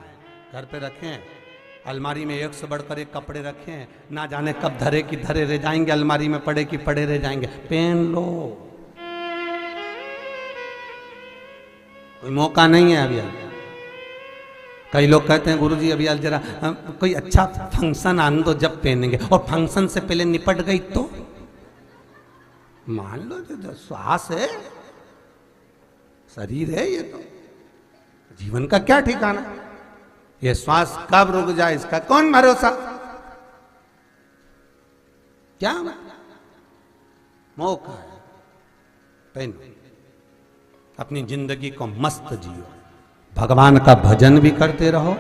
घर पे रखें, अलमारी में एक से बढ़कर एक कपड़े रखें, ना जाने कब धरे की धरे रह जाएंगे, अलमारी में पड़े की पड़े रह जाएंगे, पहन लो, कोई मौका नहीं है अभी। कई लोग कहते हैं गुरुजी अभी जरा कोई अच्छा फंक्शन आने दो जब पहनेंगे, और फंक्शन से पहले निपट गई तो मान लो जो श्वास है, शरीर है, ये तो जीवन का क्या ठिकाना, ये श्वास कब रुक जाए इसका कौन भरोसा? क्या मौका है, पहनो, अपनी जिंदगी को मस्त जियो, भगवान का भजन भी करते रहो,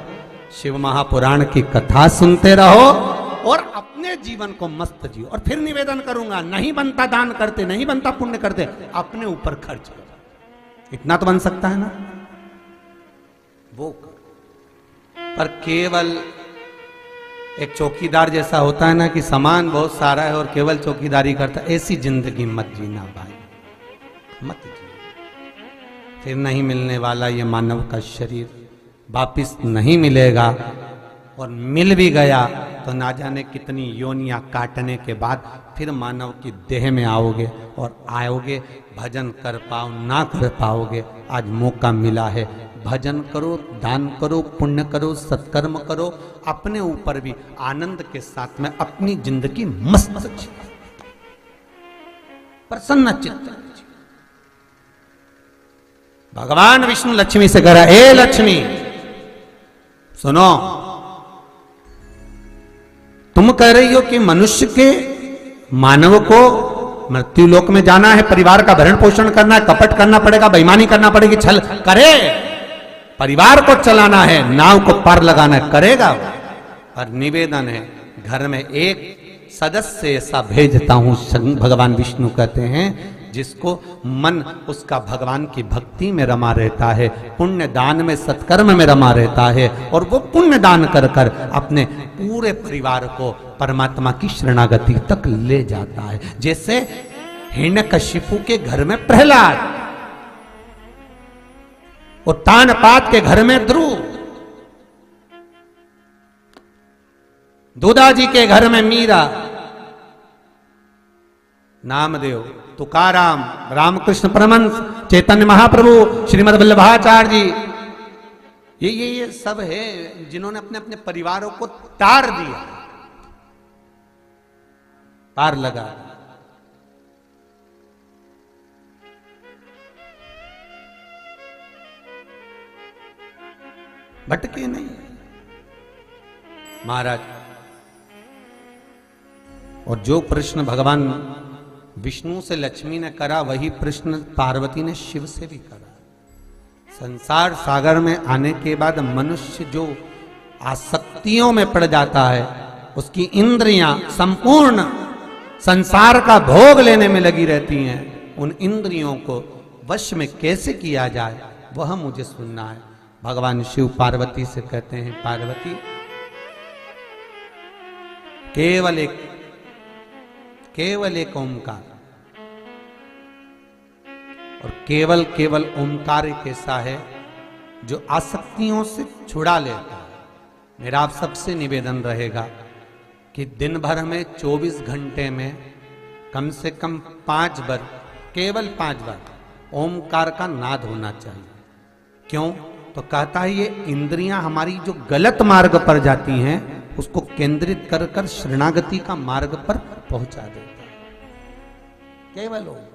शिव महापुराण की कथा सुनते रहो, और अपने जीवन को मस्त जियो। और फिर निवेदन करूंगा, नहीं बनता दान करते, नहीं बनता पुण्य करते, अपने ऊपर खर्च करो, इतना तो बन सकता है ना, वो करो। पर केवल एक चौकीदार जैसा होता है ना कि सामान बहुत सारा है और केवल चौकीदारी करता है, ऐसी जिंदगी मत जीना भाई, मत जीना। फिर नहीं मिलने वाला ये मानव का शरीर, वापिस नहीं मिलेगा, और मिल भी गया तो ना जाने कितनी योनियां काटने के बाद फिर मानव की देह में आओगे, और आओगे भजन कर पाओ ना कर पाओगे। आज मौका मिला है, भजन करो, दान करो, पुण्य करो, सत्कर्म करो, अपने ऊपर भी आनंद के साथ में अपनी जिंदगी मस्त जियो, प्रसन्न चित्त। भगवान विष्णु लक्ष्मी से कह रहा, ए लक्ष्मी सुनो, तुम कह रही हो कि मनुष्य के मानव को मृत्यु लोक में जाना है, परिवार का भरण पोषण करना है, कपट करना पड़ेगा, बेईमानी करना पड़ेगी, छल करे, परिवार को चलाना है, नाव को पार लगाना है, करेगा। और निवेदन है, घर में एक सदस्य ऐसा भेजता हूं, भगवान विष्णु कहते हैं, जिसको मन उसका भगवान की भक्ति में रमा रहता है, पुण्य दान में, सत्कर्म में रमा रहता है, और वो पुण्य दान कर कर अपने पूरे परिवार को परमात्मा की शरणागति तक ले जाता है। जैसे हिरण्यकशिपु के घर में प्रहलाद, उत्तानपाद के घर में ध्रुव, दूधाजी के घर में मीरा, नामदेव, तुकाराम, रामकृष्ण परमहंस, चैतन्य महाप्रभु, श्रीमद् वल्लभाचार्य जी, ये सब है जिन्होंने अपने अपने परिवारों को तार दिया, पार लगा। भटके नहीं महाराज। और जो प्रश्न भगवान विष्णु से लक्ष्मी ने करा, वही प्रश्न पार्वती ने शिव से भी करा। संसार सागर में आने के बाद मनुष्य जो आसक्तियों में पड़ जाता है, उसकी इंद्रियां संपूर्ण संसार का भोग लेने में लगी रहती हैं, उन इंद्रियों को वश में कैसे किया जाए, वह मुझे सुनना है। भगवान शिव पार्वती से कहते हैं, पार्वती केवल एक ओंकार, और केवल ओंकार एक ऐसा है जो आसक्तियों से छुड़ा लेता है। मेरा आप सबसे निवेदन रहेगा कि दिन भर में 24 घंटे में कम से कम 5 बार, केवल 5 बार ओंकार का नाद होना चाहिए। क्यों? तो कहता है ये इंद्रियां हमारी जो गलत मार्ग पर जाती हैं, उसको केंद्रित कर कर शरणागति का मार्ग पर पहुंचा देता है। केवल ओंकार।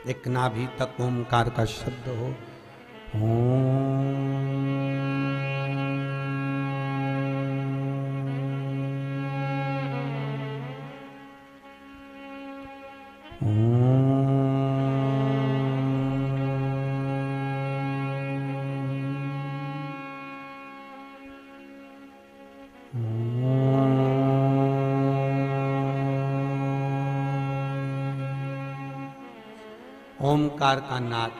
एक नाभि तक ओंकार का शब्द हो, ओंकार का नाद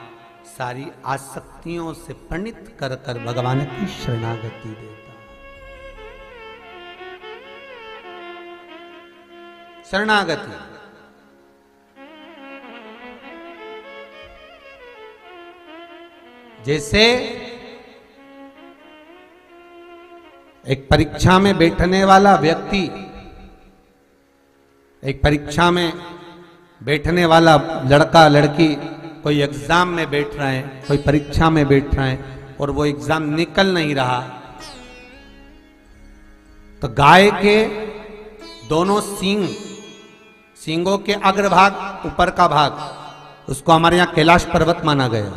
सारी आसक्तियों से पंडित कर कर भगवान की शरणागति देता है। शरणागति जैसे एक परीक्षा में बैठने वाला व्यक्ति, एक परीक्षा में बैठने वाला लड़का लड़की कोई एग्जाम में बैठ रहे हैं, कोई परीक्षा में बैठ रहे हैं और वो एग्जाम निकल नहीं रहा, तो गाय के दोनों सींगों के अग्रभाग, ऊपर का भाग, उसको हमारे यहां कैलाश पर्वत माना गया,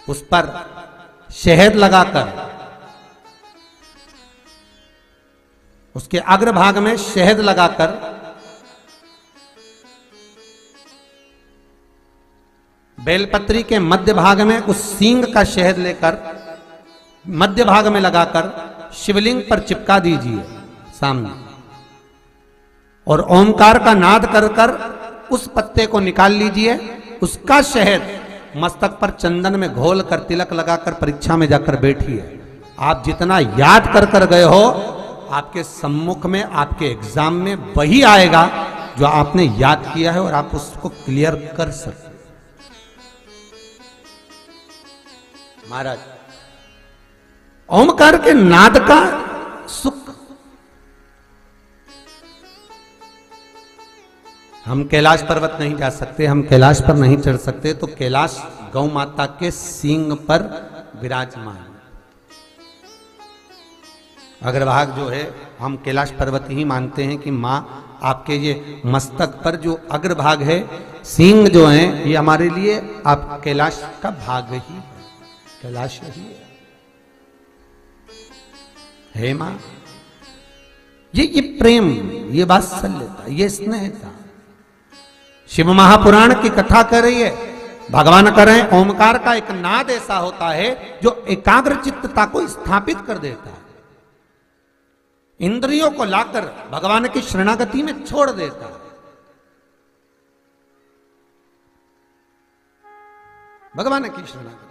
उस पर शहद लगाकर, उसके अग्रभाग में शहद लगाकर बेलपत्री के मध्य भाग में उस सींग का शहद लेकर मध्य भाग में लगाकर शिवलिंग पर चिपका दीजिए सामने, और ओंकार का नाद कर कर उस पत्ते को निकाल लीजिए। उसका शहद मस्तक पर चंदन में घोल कर तिलक लगाकर परीक्षा में जाकर बैठिए। आप जितना याद कर कर गए हो, आपके सम्मुख में, आपके एग्जाम में वही आएगा जो आपने याद किया है, और आप उसको क्लियर कर सकते। महाराज, ओंकार के नाद का सुख हम कैलाश पर्वत नहीं जा सकते, हम कैलाश पर नहीं चढ़ सकते, तो कैलाश गौ माता के सींग पर विराजमान। अग्रभाग जो है हम कैलाश पर्वत ही मानते हैं कि माँ आपके ये मस्तक पर जो अग्रभाग है, सींग जो है, ये हमारे लिए आप कैलाश का भाग ही है, कैलाश ही है माँ। ये प्रेम, ये वात्सल्यता, ये स्नेहता शिव महापुराण की कथा कर रही है। भगवान कर रहे हैं, ओमकार का एक नाद ऐसा होता है जो एकाग्र चित्तता को स्थापित कर देता है, इंद्रियों को लाकर भगवान की शरणागति में छोड़ देता है। भगवान की शरणागति।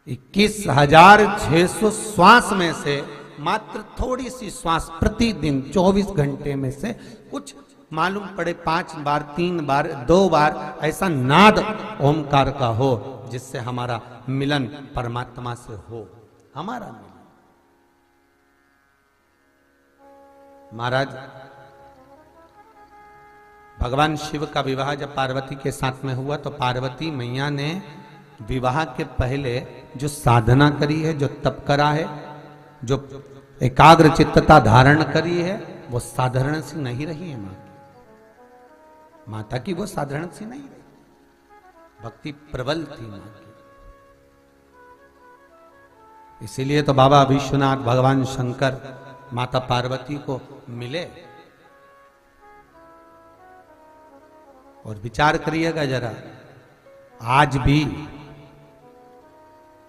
21,600 श्वास में से मात्र थोड़ी सी श्वास प्रतिदिन 24 घंटे में से कुछ मालूम पड़े 5 बार, 3 बार, 2 बार ऐसा नाद ओमकार का हो जिससे हमारा मिलन परमात्मा से हो, हमारा मिलन। महाराज, भगवान शिव का विवाह जब पार्वती के साथ में हुआ तो पार्वती मैया ने विवाह के पहले जो साधना करी है, जो तप करा है, जो एकाग्र चित्तता धारण करी है, वो साधारण सी नहीं रही है। माता की वो साधारण सी नहीं रही, भक्ति प्रबल थी मां की। इसीलिए तो बाबा विश्वनाथ, भगवान शंकर माता पार्वती को मिले। और विचार करिएगा जरा, आज भी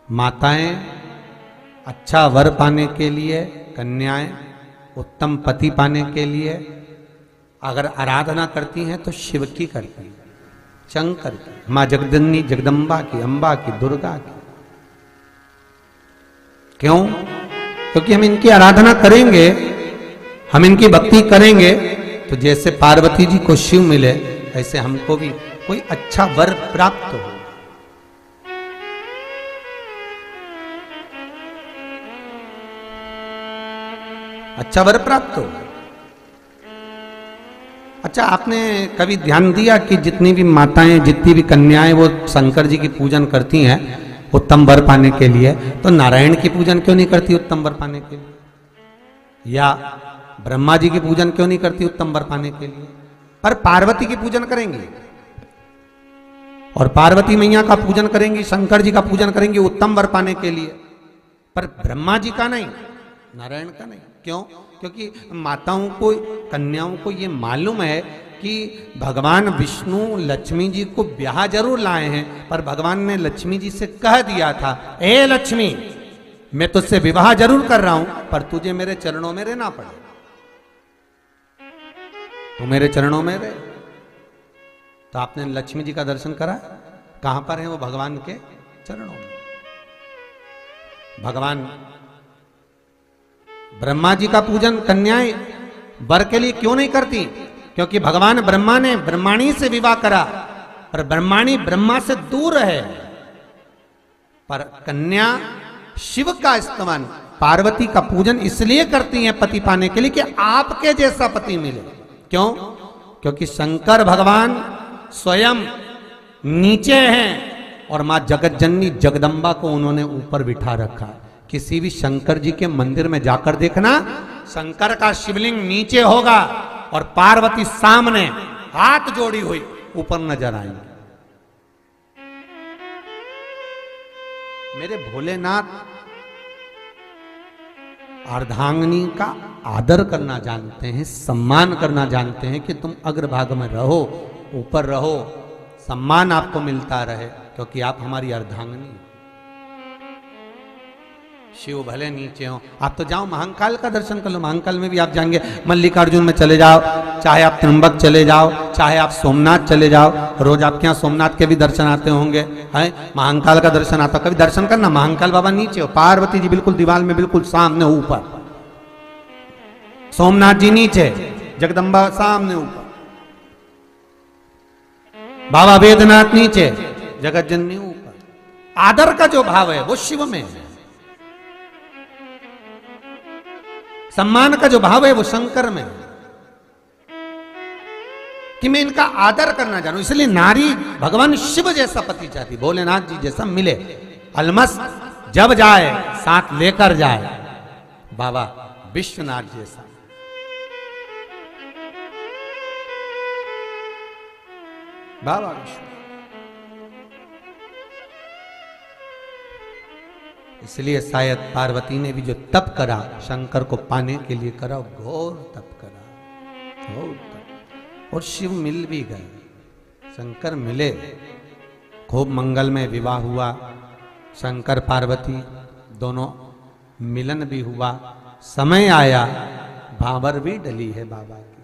माताएं अच्छा वर पाने के लिए, कन्याएं उत्तम पति पाने के लिए अगर आराधना करती हैं तो शिव की करती हैं, शंकर की, मां जगदन्नी, जगदम्बा की, अम्बा की, दुर्गा की। क्यों? क्योंकि हम इनकी आराधना करेंगे, हम इनकी भक्ति करेंगे तो जैसे पार्वती जी को शिव मिले ऐसे हमको भी कोई अच्छा वर प्राप्त हो। अच्छा वर प्राप्त हो। अच्छा, आपने कभी ध्यान दिया कि जितनी भी माताएं, जितनी भी कन्याएं वो शंकर जी की पूजन करती हैं उत्तम वर पाने के लिए, तो नारायण की पूजन क्यों नहीं करती उत्तम वर पाने के लिए? या ब्रह्मा जी की पूजन क्यों नहीं करती उत्तम वर पाने के लिए? पर पार्वती की पूजन करेंगी और पार्वती मैया का पूजन करेंगी, शंकर जी का पूजन करेंगी उत्तम वर पाने के लिए, पर ब्रह्मा जी का नहीं, नारायण का नहीं। क्यों? क्योंकि माताओं को, कन्याओं को ये मालूम है कि भगवान विष्णु लक्ष्मी जी को ब्याह जरूर लाए हैं, पर भगवान ने लक्ष्मी जी से कह दिया था, ए लक्ष्मी, मैं तुझसे विवाह जरूर कर रहा हूं पर तुझे मेरे चरणों में रहना पड़े, तो मेरे चरणों में रहे। तो आपने लक्ष्मी जी का दर्शन करा? कहां पर है वो? भगवान के चरणों में। भगवान ब्रह्मा जी का पूजन कन्याएं वर के लिए क्यों नहीं करती? क्योंकि भगवान ब्रह्मा ने ब्रह्माणी से विवाह करा, पर ब्रह्माणी ब्रह्मा से दूर है। पर कन्या शिव का स्तवन, पार्वती का पूजन इसलिए करती हैं पति पाने के लिए कि आपके जैसा पति मिले। क्यों? क्योंकि शंकर भगवान स्वयं नीचे हैं और मां जगत जननी जगदम्बा को उन्होंने ऊपर बिठा रखा। किसी भी शंकर जी के मंदिर में जाकर देखना, शंकर का शिवलिंग नीचे होगा और पार्वती सामने हाथ जोड़ी हुई ऊपर नजर आएंगे। मेरे भोलेनाथ अर्धांगिनी का आदर करना जानते हैं, सम्मान करना जानते हैं कि तुम अग्रभाग में रहो, ऊपर रहो, सम्मान आपको मिलता रहे, क्योंकि आप हमारी अर्धांगिनी हो। शिव भले नीचे हो, आप तो जाओ महाकाल का दर्शन कर लो। महाकाल में भी आप जाएंगे, मल्लिकार्जुन में चले जाओ, चाहे आप त्र्यंबक चले जाओ, चाहे आप सोमनाथ चले जाओ। रोज आपके यहाँ सोमनाथ के भी दर्शन आते होंगे, हैं? महाकाल का दर्शन आता, कभी दर्शन करना। महाकाल बाबा नीचे हो, पार्वती जी बिल्कुल दीवार में बिल्कुल सामने ऊपर, सोमनाथ जी नीचे, जगदम्बा सामने ऊपर, बाबा वेदनाथ नीचे, जगत जननी ऊपर। आदर का जो भाव है वो शिव में है, सम्मान का जो भाव है वो शंकर में है, कि मैं इनका आदर करना जानूं। इसलिए नारी भगवान शिव जैसा पति चाहती, भोलेनाथ जी जैसा मिले। अलमस जब जाए साथ लेकर जाए बाबा विश्वनाथ जैसा। बाबा विश्वनाथ। इसलिए शायद पार्वती ने भी जो तप करा शंकर को पाने के लिए करा, घोर तप करा, घोर तप। और शिव मिल भी गए, शंकर मिले, खूब मंगल में विवाह हुआ, शंकर पार्वती दोनों मिलन भी हुआ। समय आया, भाबर भी डली है बाबा की।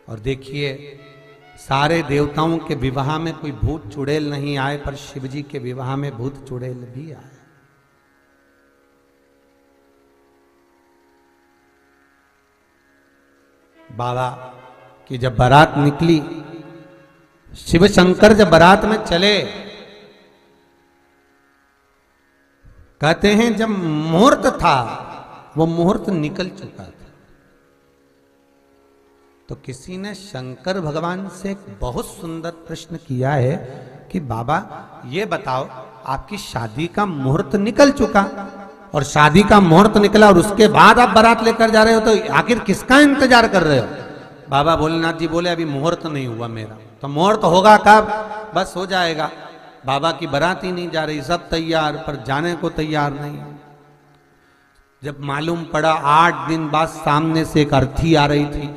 और देखिए सारे देवताओं के विवाह में कोई भूत चुड़ैल नहीं आए, पर शिव जी के विवाह में भूत चुड़ैल भी आए। बाबा की जब बारात निकली, शिव शंकर जब बारात में चले, कहते हैं जब मुहूर्त था वो मुहूर्त निकल चुका था। तो किसी ने शंकर भगवान से एक बहुत सुंदर प्रश्न किया है कि बाबा ये बताओ, आपकी शादी का मुहूर्त निकल चुका और शादी का मुहूर्त निकला और उसके बाद आप बारात लेकर जा रहे हो, तो आखिर किसका इंतजार कर रहे हो? बाबा भोलेनाथ जी बोले अभी मुहूर्त नहीं हुआ मेरा। तो मुहूर्त होगा कब? बस हो जाएगा। बाबा की बारात ही नहीं जा रही, सब तैयार पर जाने को तैयार नहीं। जब मालूम पड़ा 8 दिन बाद सामने से एक अर्थी आ रही थी,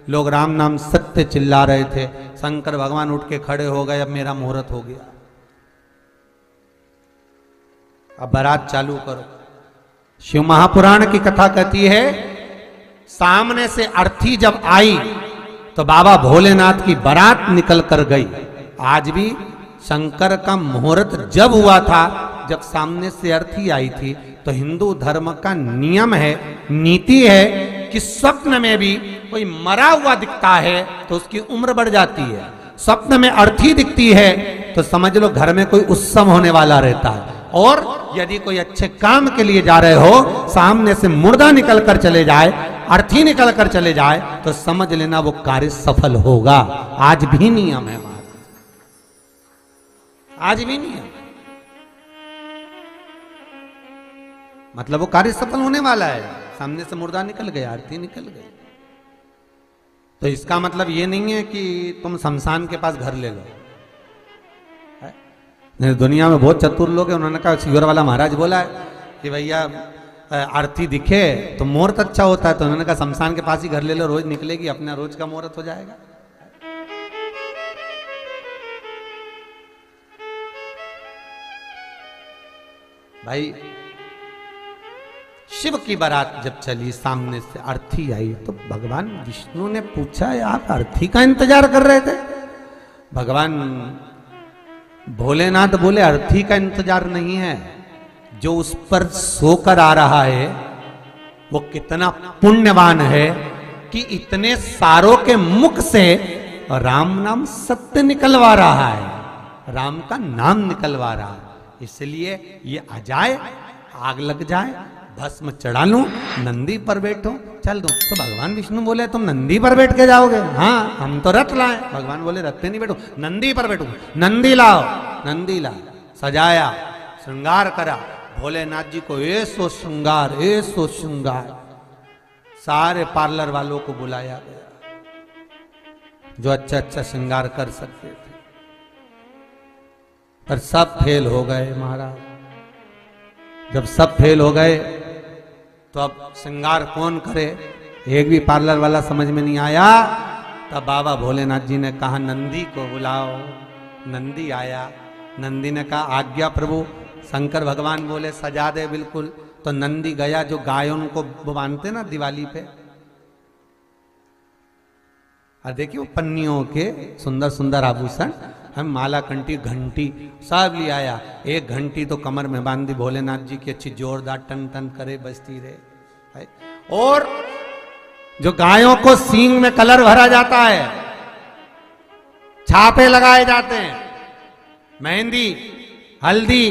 लोग राम नाम सत्य चिल्ला रहे थे, शंकर भगवान उठ के खड़े हो गए, अब मेरा मुहूर्त हो गया, अब बारात चालू करो। शिव महापुराण की कथा कहती है सामने से अर्थी जब आई तो बाबा भोलेनाथ की बारात निकल कर गई। आज भी शंकर का मुहूर्त जब हुआ था, जब सामने से अर्थी आई थी, तो हिंदू धर्म का नियम है, नीति है कि स्वप्न में भी कोई मरा हुआ दिखता है तो उसकी उम्र बढ़ जाती है। स्वप्न में अर्थी दिखती है तो समझ लो घर में कोई उत्सव होने वाला रहता है। और यदि कोई अच्छे काम के लिए जा रहे हो, सामने से मुर्दा निकल कर चले जाए, अर्थी निकल कर चले जाए, तो समझ लेना वो कार्य सफल होगा। आज भी नियम है, आज भी नियम, मतलब वो कार्य सफल होने वाला है। सामने से मुर्दा निकल गया, अर्थी निकल गई, तो इसका मतलब ये नहीं है कि तुम शमशान के पास घर ले लो। दुनिया में बहुत चतुर लोग हैं, उन्होंने कहा सियोर वाला महाराज बोला है कि भैया अर्थी दिखे तो मुहूर्त अच्छा होता है, तो उन्होंने कहा शमशान के पास ही घर ले लो, रोज निकलेगी, अपना रोज का मुहूर्त हो जाएगा। भाई शिव की बारात जब चली, सामने से अर्थी आई, तो भगवान विष्णु ने पूछा आप अर्थी का इंतजार कर रहे थे? भगवान भोलेनाथ बोले अर्थी का इंतजार नहीं है, जो उस पर सोकर आ रहा है वो कितना पुण्यवान है कि इतने सारों के मुख से राम नाम सत्य निकलवा रहा है, राम का नाम निकलवा रहा है। इसलिए ये आ जाए, आग लग जाए, भस्म चढ़ा लूं, नंदी पर बैठो, चल दो। तो भगवान विष्णु बोले तुम नंदी पर बैठ के जाओगे? हाँ, हम तो रथ लाए। भगवान बोले रथ पे नहीं बैठो, नंदी पर बैठो। नंदी लाओ, नंदी ला, सजाया, श्रृंगार करा। भोलेनाथ जी को ऐसो श्रृंगार, ऐसो श्रृंगार, सारे पार्लर वालों को बुलाया गया जो अच्छा अच्छा श्रृंगार कर सकते थे, पर सब फेल हो गए महाराज। जब सब फेल हो गए तो अब श्रृंगार कौन करे? एक भी पार्लर वाला समझ में नहीं आया। तब बाबा भोलेनाथ जी ने कहा नंदी को बुलाओ। नंदी आया, नंदी ने कहा आज्ञा प्रभु। शंकर भगवान बोले सजा दे बिल्कुल। तो नंदी गया, जो गायों को बांधते ना दिवाली पे, और देखिए वो पन्नियों के सुंदर सुंदर आभूषण, हम माला कंठी घंटी सब ले आया। एक घंटी तो कमर में बांध दी भोलेनाथ जी की, अच्छी जोरदार टन टन करे बजती रहे। और जो गायों को सींग में कलर भरा जाता है, छापे लगाए जाते हैं, मेहंदी, हल्दी,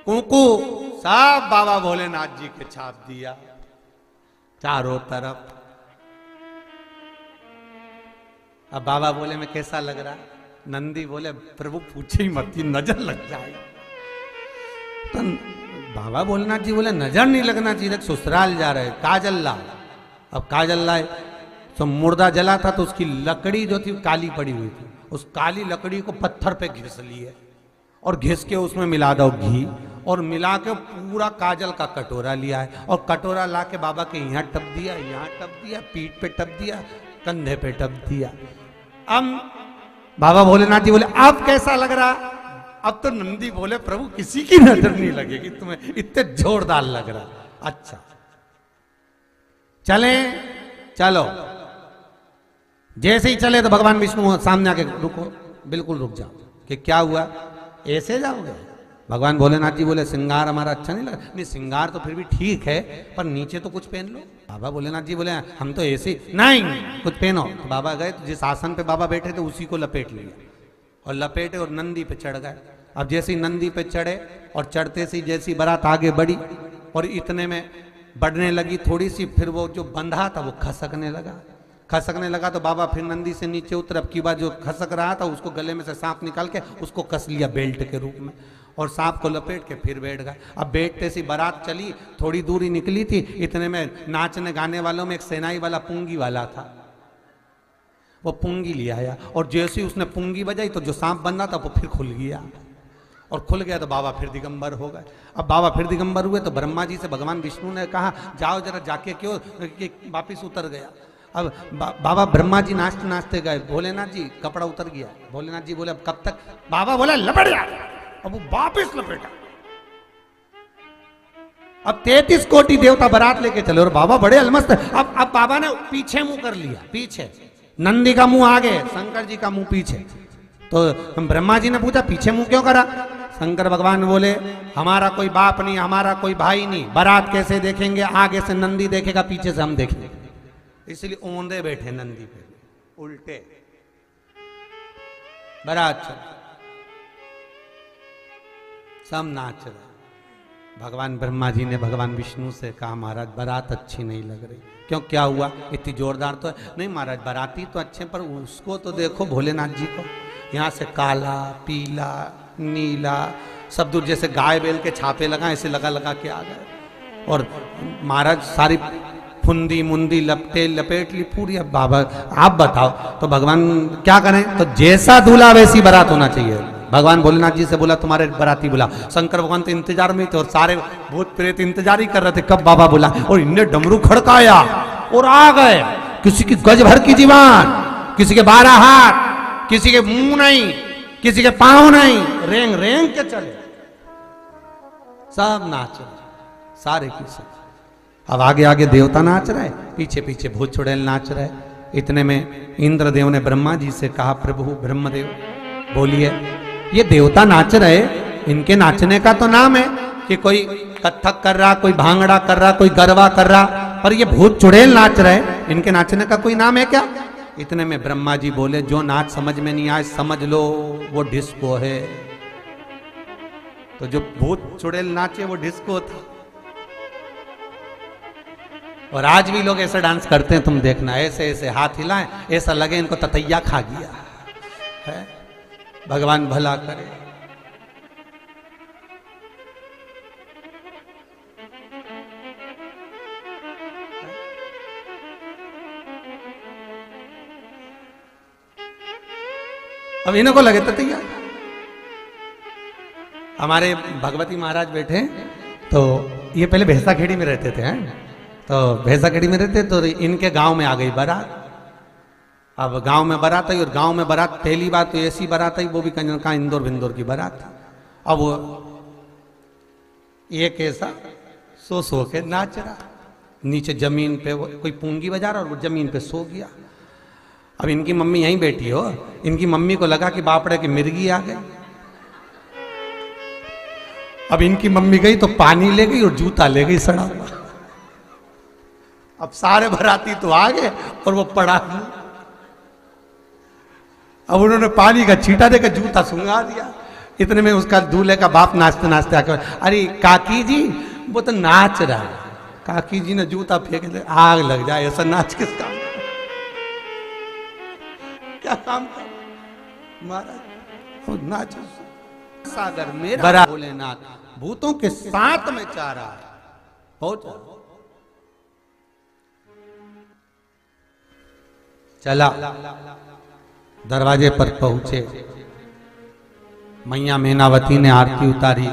कुंकू, सब बाबा भोलेनाथ जी के छाप दिया चारों तरफ। अब बाबा बोले मैं कैसा लग रहा? नंदी बोले प्रभु पूछे ही मत, नजर लग जाए। तो बाबा भोलेनाथ जी बोले नजर नहीं लगना चाहिए, ससुराल जा रहे, काजल ला। अब काजल लाए तो मुर्दा जला था, तो उसकी लकड़ी जो थी काली पड़ी हुई थी, उस काली लकड़ी को पत्थर पे घिस लिए और घिस के उसमें मिला दो घी, और मिला के पूरा काजल का कटोरा लिया है, और कटोरा ला के बाबा के यहाँ टप दिया, यहाँ टप दिया, पीठ पे टप दिया, कंधे पे टप दिया। अब बाबा भोलेनाथ जी बोले अब कैसा लग रहा? अब तो नंदी बोले प्रभु किसी की नजर नहीं लगेगी तुम्हें, इतने जोरदार लग रहा। अच्छा चले, चलो। जैसे ही चले तो भगवान विष्णु सामने आके रुको, बिल्कुल रुक जाओ। कि क्या हुआ, ऐसे जाओगे? भगवान भोलेनाथ जी बोले श्रृंगार हमारा अच्छा नहीं लगा। नहीं, श्रृंगार तो फिर भी ठीक है, पर नीचे तो कुछ पहन लो। बाबा भोलेनाथ जी बोले हम तो ऐसे नहीं, कुछ पहनो। तो बाबा गए, तो जिस आसन पे बाबा बैठे थे उसी को लपेट लिया और लपेटे और नंदी पे चढ़ गए। अब जैसे ही नंदी पे चढ़े और चढ़ते से जैसी बारात आगे बढ़ी और इतने में बढ़ने लगी थोड़ी सी, फिर वो जो बंधा था वो खसकने लगा तो बाबा फिर नंदी से नीचे उतर। अब की बात जो खसक रहा था उसको गले में से सांप निकाल के उसको कस लिया बेल्ट के रूप में और सांप को लपेट के फिर बैठ गए। अब बैठते सी बारात चली, थोड़ी दूरी निकली थी, इतने में नाचने गाने वालों में एक सेनाई वाला पुंगी वाला था, वो पुंगी ले आया और जैसे ही उसने पुंगी बजाई तो जो सांप बंधा था वो फिर खुल गया और खुल गया तो बाबा फिर दिगंबर हो गए। अब बाबा फिर दिगंबर हुए तो ब्रह्मा जी से भगवान विष्णु ने कहा जाओ जरा जाके, क्यों कि वापिस उतर गया। अब बाबा ब्रह्मा जी नाचते नाचते गए, भोलेनाथ जी कपड़ा उतर गया। भोलेनाथ जी बोले अब कब तक? बाबा बोले लपेट जा। अब वो वापिस लपेटा। अब 33 कोटि देवता बारात लेके चले और बाबा बड़े अलमस्त। अब बाबा ने पीछे मुंह कर लिया, पीछे नंदी का मुंह आगे, शंकर जी का मुंह पीछे। तो ब्रह्मा जी ने पूछा पीछे मुंह क्यों करा? शंकर भगवान बोले हमारा कोई बाप नहीं, हमारा कोई भाई नहीं, बारात कैसे देखेंगे? आगे से नंदी देखेगा, पीछे से हम देखेंगे, इसलिए ओंधे बैठे नंदी पे, उल्टे बारात चल, सब नाच रहे। भगवान ब्रह्मा जी ने भगवान विष्णु से कहा महाराज बारात अच्छी नहीं लग रही। क्यों, क्या हुआ? इतनी जोरदार तो नहीं महाराज, बाराती तो अच्छे पर उसको तो देखो भोलेनाथ जी को, यहाँ से काला पीला नीला सब दूर जैसे गाय बैल के छापे लगा ऐसे लगा लगा के आ गए और महाराज सारी फुंदी मुंदी लपटे लपेट ली पूरी। अब बाबा आप बताओ तो भगवान क्या करें? तो जैसा दूल्हा वैसी बारात होना चाहिए। भगवान भोलेनाथ जी से बोला तुम्हारे बाराती बुला। शंकर भगवान तो इंतजार में थे और सारे भूत प्रेत इंतजार ही कर रहे थे कब बाबा बुला, और इनने डमरू खड़काया और आ गए। किसी की गज भर की जीवान, किसी के 12 हाथ, किसी के मुंह नहीं, किसी के पांव नहीं, रेंग रेंग के चले, सब नाच रहे, सारे की सब। अब आगे आगे देवता नाच रहे, पीछे पीछे भूत चुड़ैल नाच रहे। इतने में इंद्रदेव ने ब्रह्मा जी से कहा प्रभु ब्रह्मदेव बोलिए ये देवता नाच रहे, इनके नाचने का तो नाम है कि कोई कथक कर रहा, कोई भांगड़ा कर रहा, कोई गरबा कर रहा, पर ये भूत चुड़ैल नाच रहे, इनके नाचने का कोई नाम है क्या? इतने में ब्रह्मा जी बोले जो नाच समझ में नहीं आए समझ लो वो डिस्को है। तो जो भूत चुड़ैल नाचे वो डिस्को था। और आज भी लोग ऐसा डांस करते हैं, तुम देखना, ऐसे ऐसे हाथ हिलाएं, ऐसा लगे इनको ततैया खा गया है। भगवान भला करे। अब इनको लगे ततैया। हमारे भगवती महाराज बैठे तो ये पहले भैंसाखेड़ी में रहते थे हैं? तो भैंसाखेड़ी में रहते तो इनके गांव में आ गई बारात। अब गांव में बारात आई और गांव में बारात पहली बात तो ऐसी बारात आई, वो भी कहाँ इंदौर बिंदौर की बारात। अब वो एक ऐसा सो के नाच रहा, नीचे जमीन पे वो कोई पूंगी बजा रहा और वो जमीन पे सो गया। अब इनकी मम्मी यहीं बैठी हो, इनकी मम्मी को लगा कि बापड़े की मिर्गी आ गई। अब इनकी मम्मी गई तो पानी ले गई और जूता ले गई सड़ा हुआ। अब सारे बाराती तो आ गए और वो पड़ा। अब उन्होंने पानी का छींटा देकर जूता सुंगा दिया। इतने में उसका दूल्हे का बाप नाचते नाचते आकर अरे काकी जी वो तो नाच रहा है। काकी जी ने जूता फेंक दे, आग लग जाए, ऐसा नाच किस काम का? क्या काम का महाराज? नाच सागर मेरा भोलेनाथ भूतों के साथ में चाह रहा है। बहुत चला, दरवाजे पर पहुंचे, मैया मैनावती ने आरती उतारी,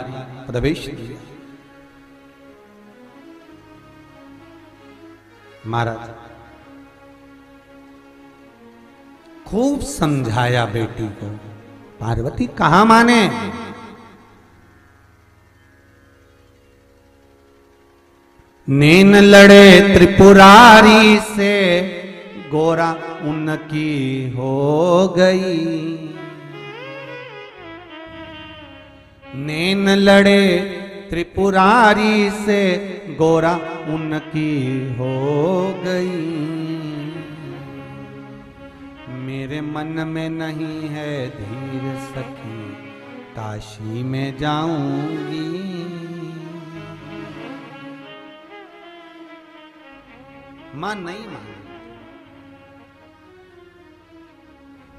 प्रवेश किया। महाराज खूब समझाया बेटी को, पार्वती कहां माने। नैन लड़े त्रिपुरारी से गोरा उनकी हो गई। नैन लड़े त्रिपुरारी से गोरा उनकी हो गई। मेरे मन में नहीं है धीर सखी, काशी में जाऊंगी। मां नहीं मान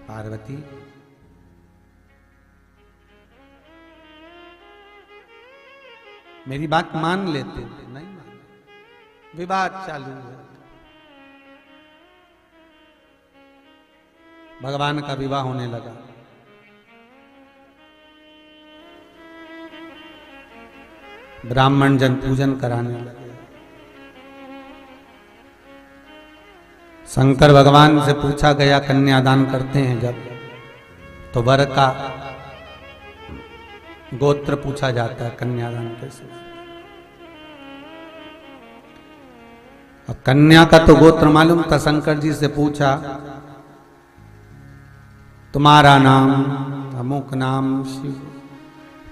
पार्वती, मेरी बात मान लेते थे, नहीं मान। विवाद चालू है। भगवान का विवाह होने लगा। ब्राह्मण जन पूजन कराने लगे। शंकर भगवान से पूछा गया, कन्यादान करते हैं जब, तो वर का गोत्र पूछा जाता है, कन्यादान कैसे। अब कन्या का तो गोत्र मालूम था, शंकर जी से पूछा, तुम्हारा नाम अमुक नाम शिव,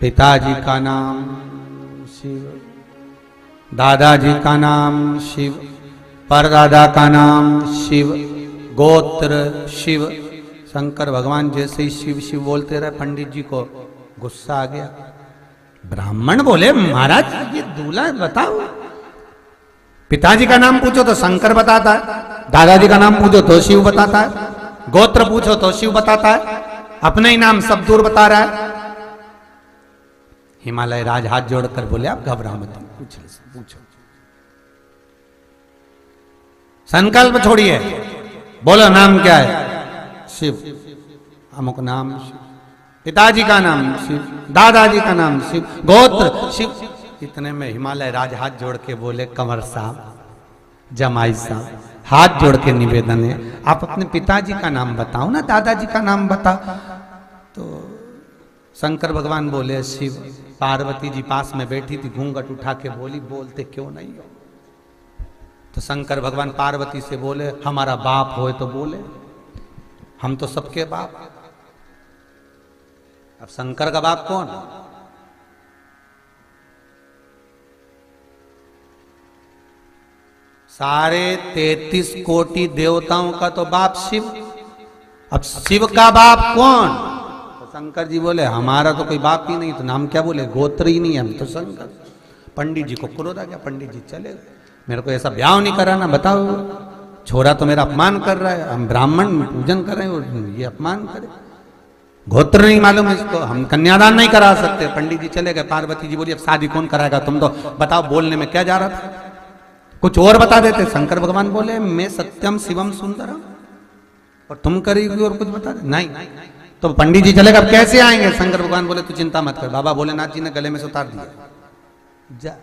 पिताजी का नाम शिव, दादाजी का नाम शिव, परदादा का नाम शिव, गोत्र शिव। शंकर भगवान जैसे ही शिव शिव बोलते रहे, पंडित जी को गुस्सा आ गया। ब्राह्मण बोले, महाराज ये दूल्हा बताओ, पिताजी का नाम पूछो तो शंकर बताता है, दादाजी का नाम पूछो तो शिव बताता है, गोत्र पूछो तो शिव बताता है, अपने ही नाम सब दूर बता रहा है। हिमालय राज हाथ जोड़कर बोले, आप घबराओ मत, पूछो। संकल्प छोड़िए, बोलो नाम क्या है? शिव। अमुक नाम शिव, पिताजी का नाम शिव, दादाजी का नाम शिव, गोत्र शिव। इतने में हिमालय राज हाथ जोड़ के बोले, कंवर साहब, जमाई साहब, हाथ जोड़ के निवेदन है, आप अपने पिताजी का नाम बताओ ना, दादाजी का नाम बताओ। तो शंकर भगवान बोले शिव। पार्वती जी पास में बैठी थी, घूंघट उठा के बोली, बोलते क्यों नहीं हो? तो शंकर भगवान पार्वती से बोले, हमारा बाप होए तो बोले, हम तो सबके बाप। अब शंकर का बाप कौन? सारे 33 कोटि देवताओं का तो बाप शिव। अब शिव का बाप कौन? तो शंकर जी बोले, हमारा तो कोई बाप ही नहीं, तो नाम क्या बोले? गोत्र ही नहीं है, हम तो शंकर। पंडित जी को क्रोध आ गया, पंडित जी चले गए, मेरे को ऐसा ब्याह नहीं कराना, बताओ, छोरा तो मेरा अपमान कर रहा है, हम ब्राह्मण पूजन कर रहे हैं और ये अपमान करे, गोत्र नहीं मालूम है इसको, हम कन्यादान नहीं करा सकते। पंडित जी चले गए। पार्वती जी बोली, अब शादी कौन कराएगा? तुम तो बताओ, बोलने में क्या जा रहा था, कुछ और बता देते। शंकर भगवान बोले, मैं सत्यम शिवम सुंदरम, और तुम करेगी और कुछ बता दे। नहीं, तो पंडित जी चले गए, अब कैसे आएंगे? शंकर भगवान बोले, तू चिंता मत कर, बाबा भोलेनाथ जी ने गले में से उतार दिया, जा।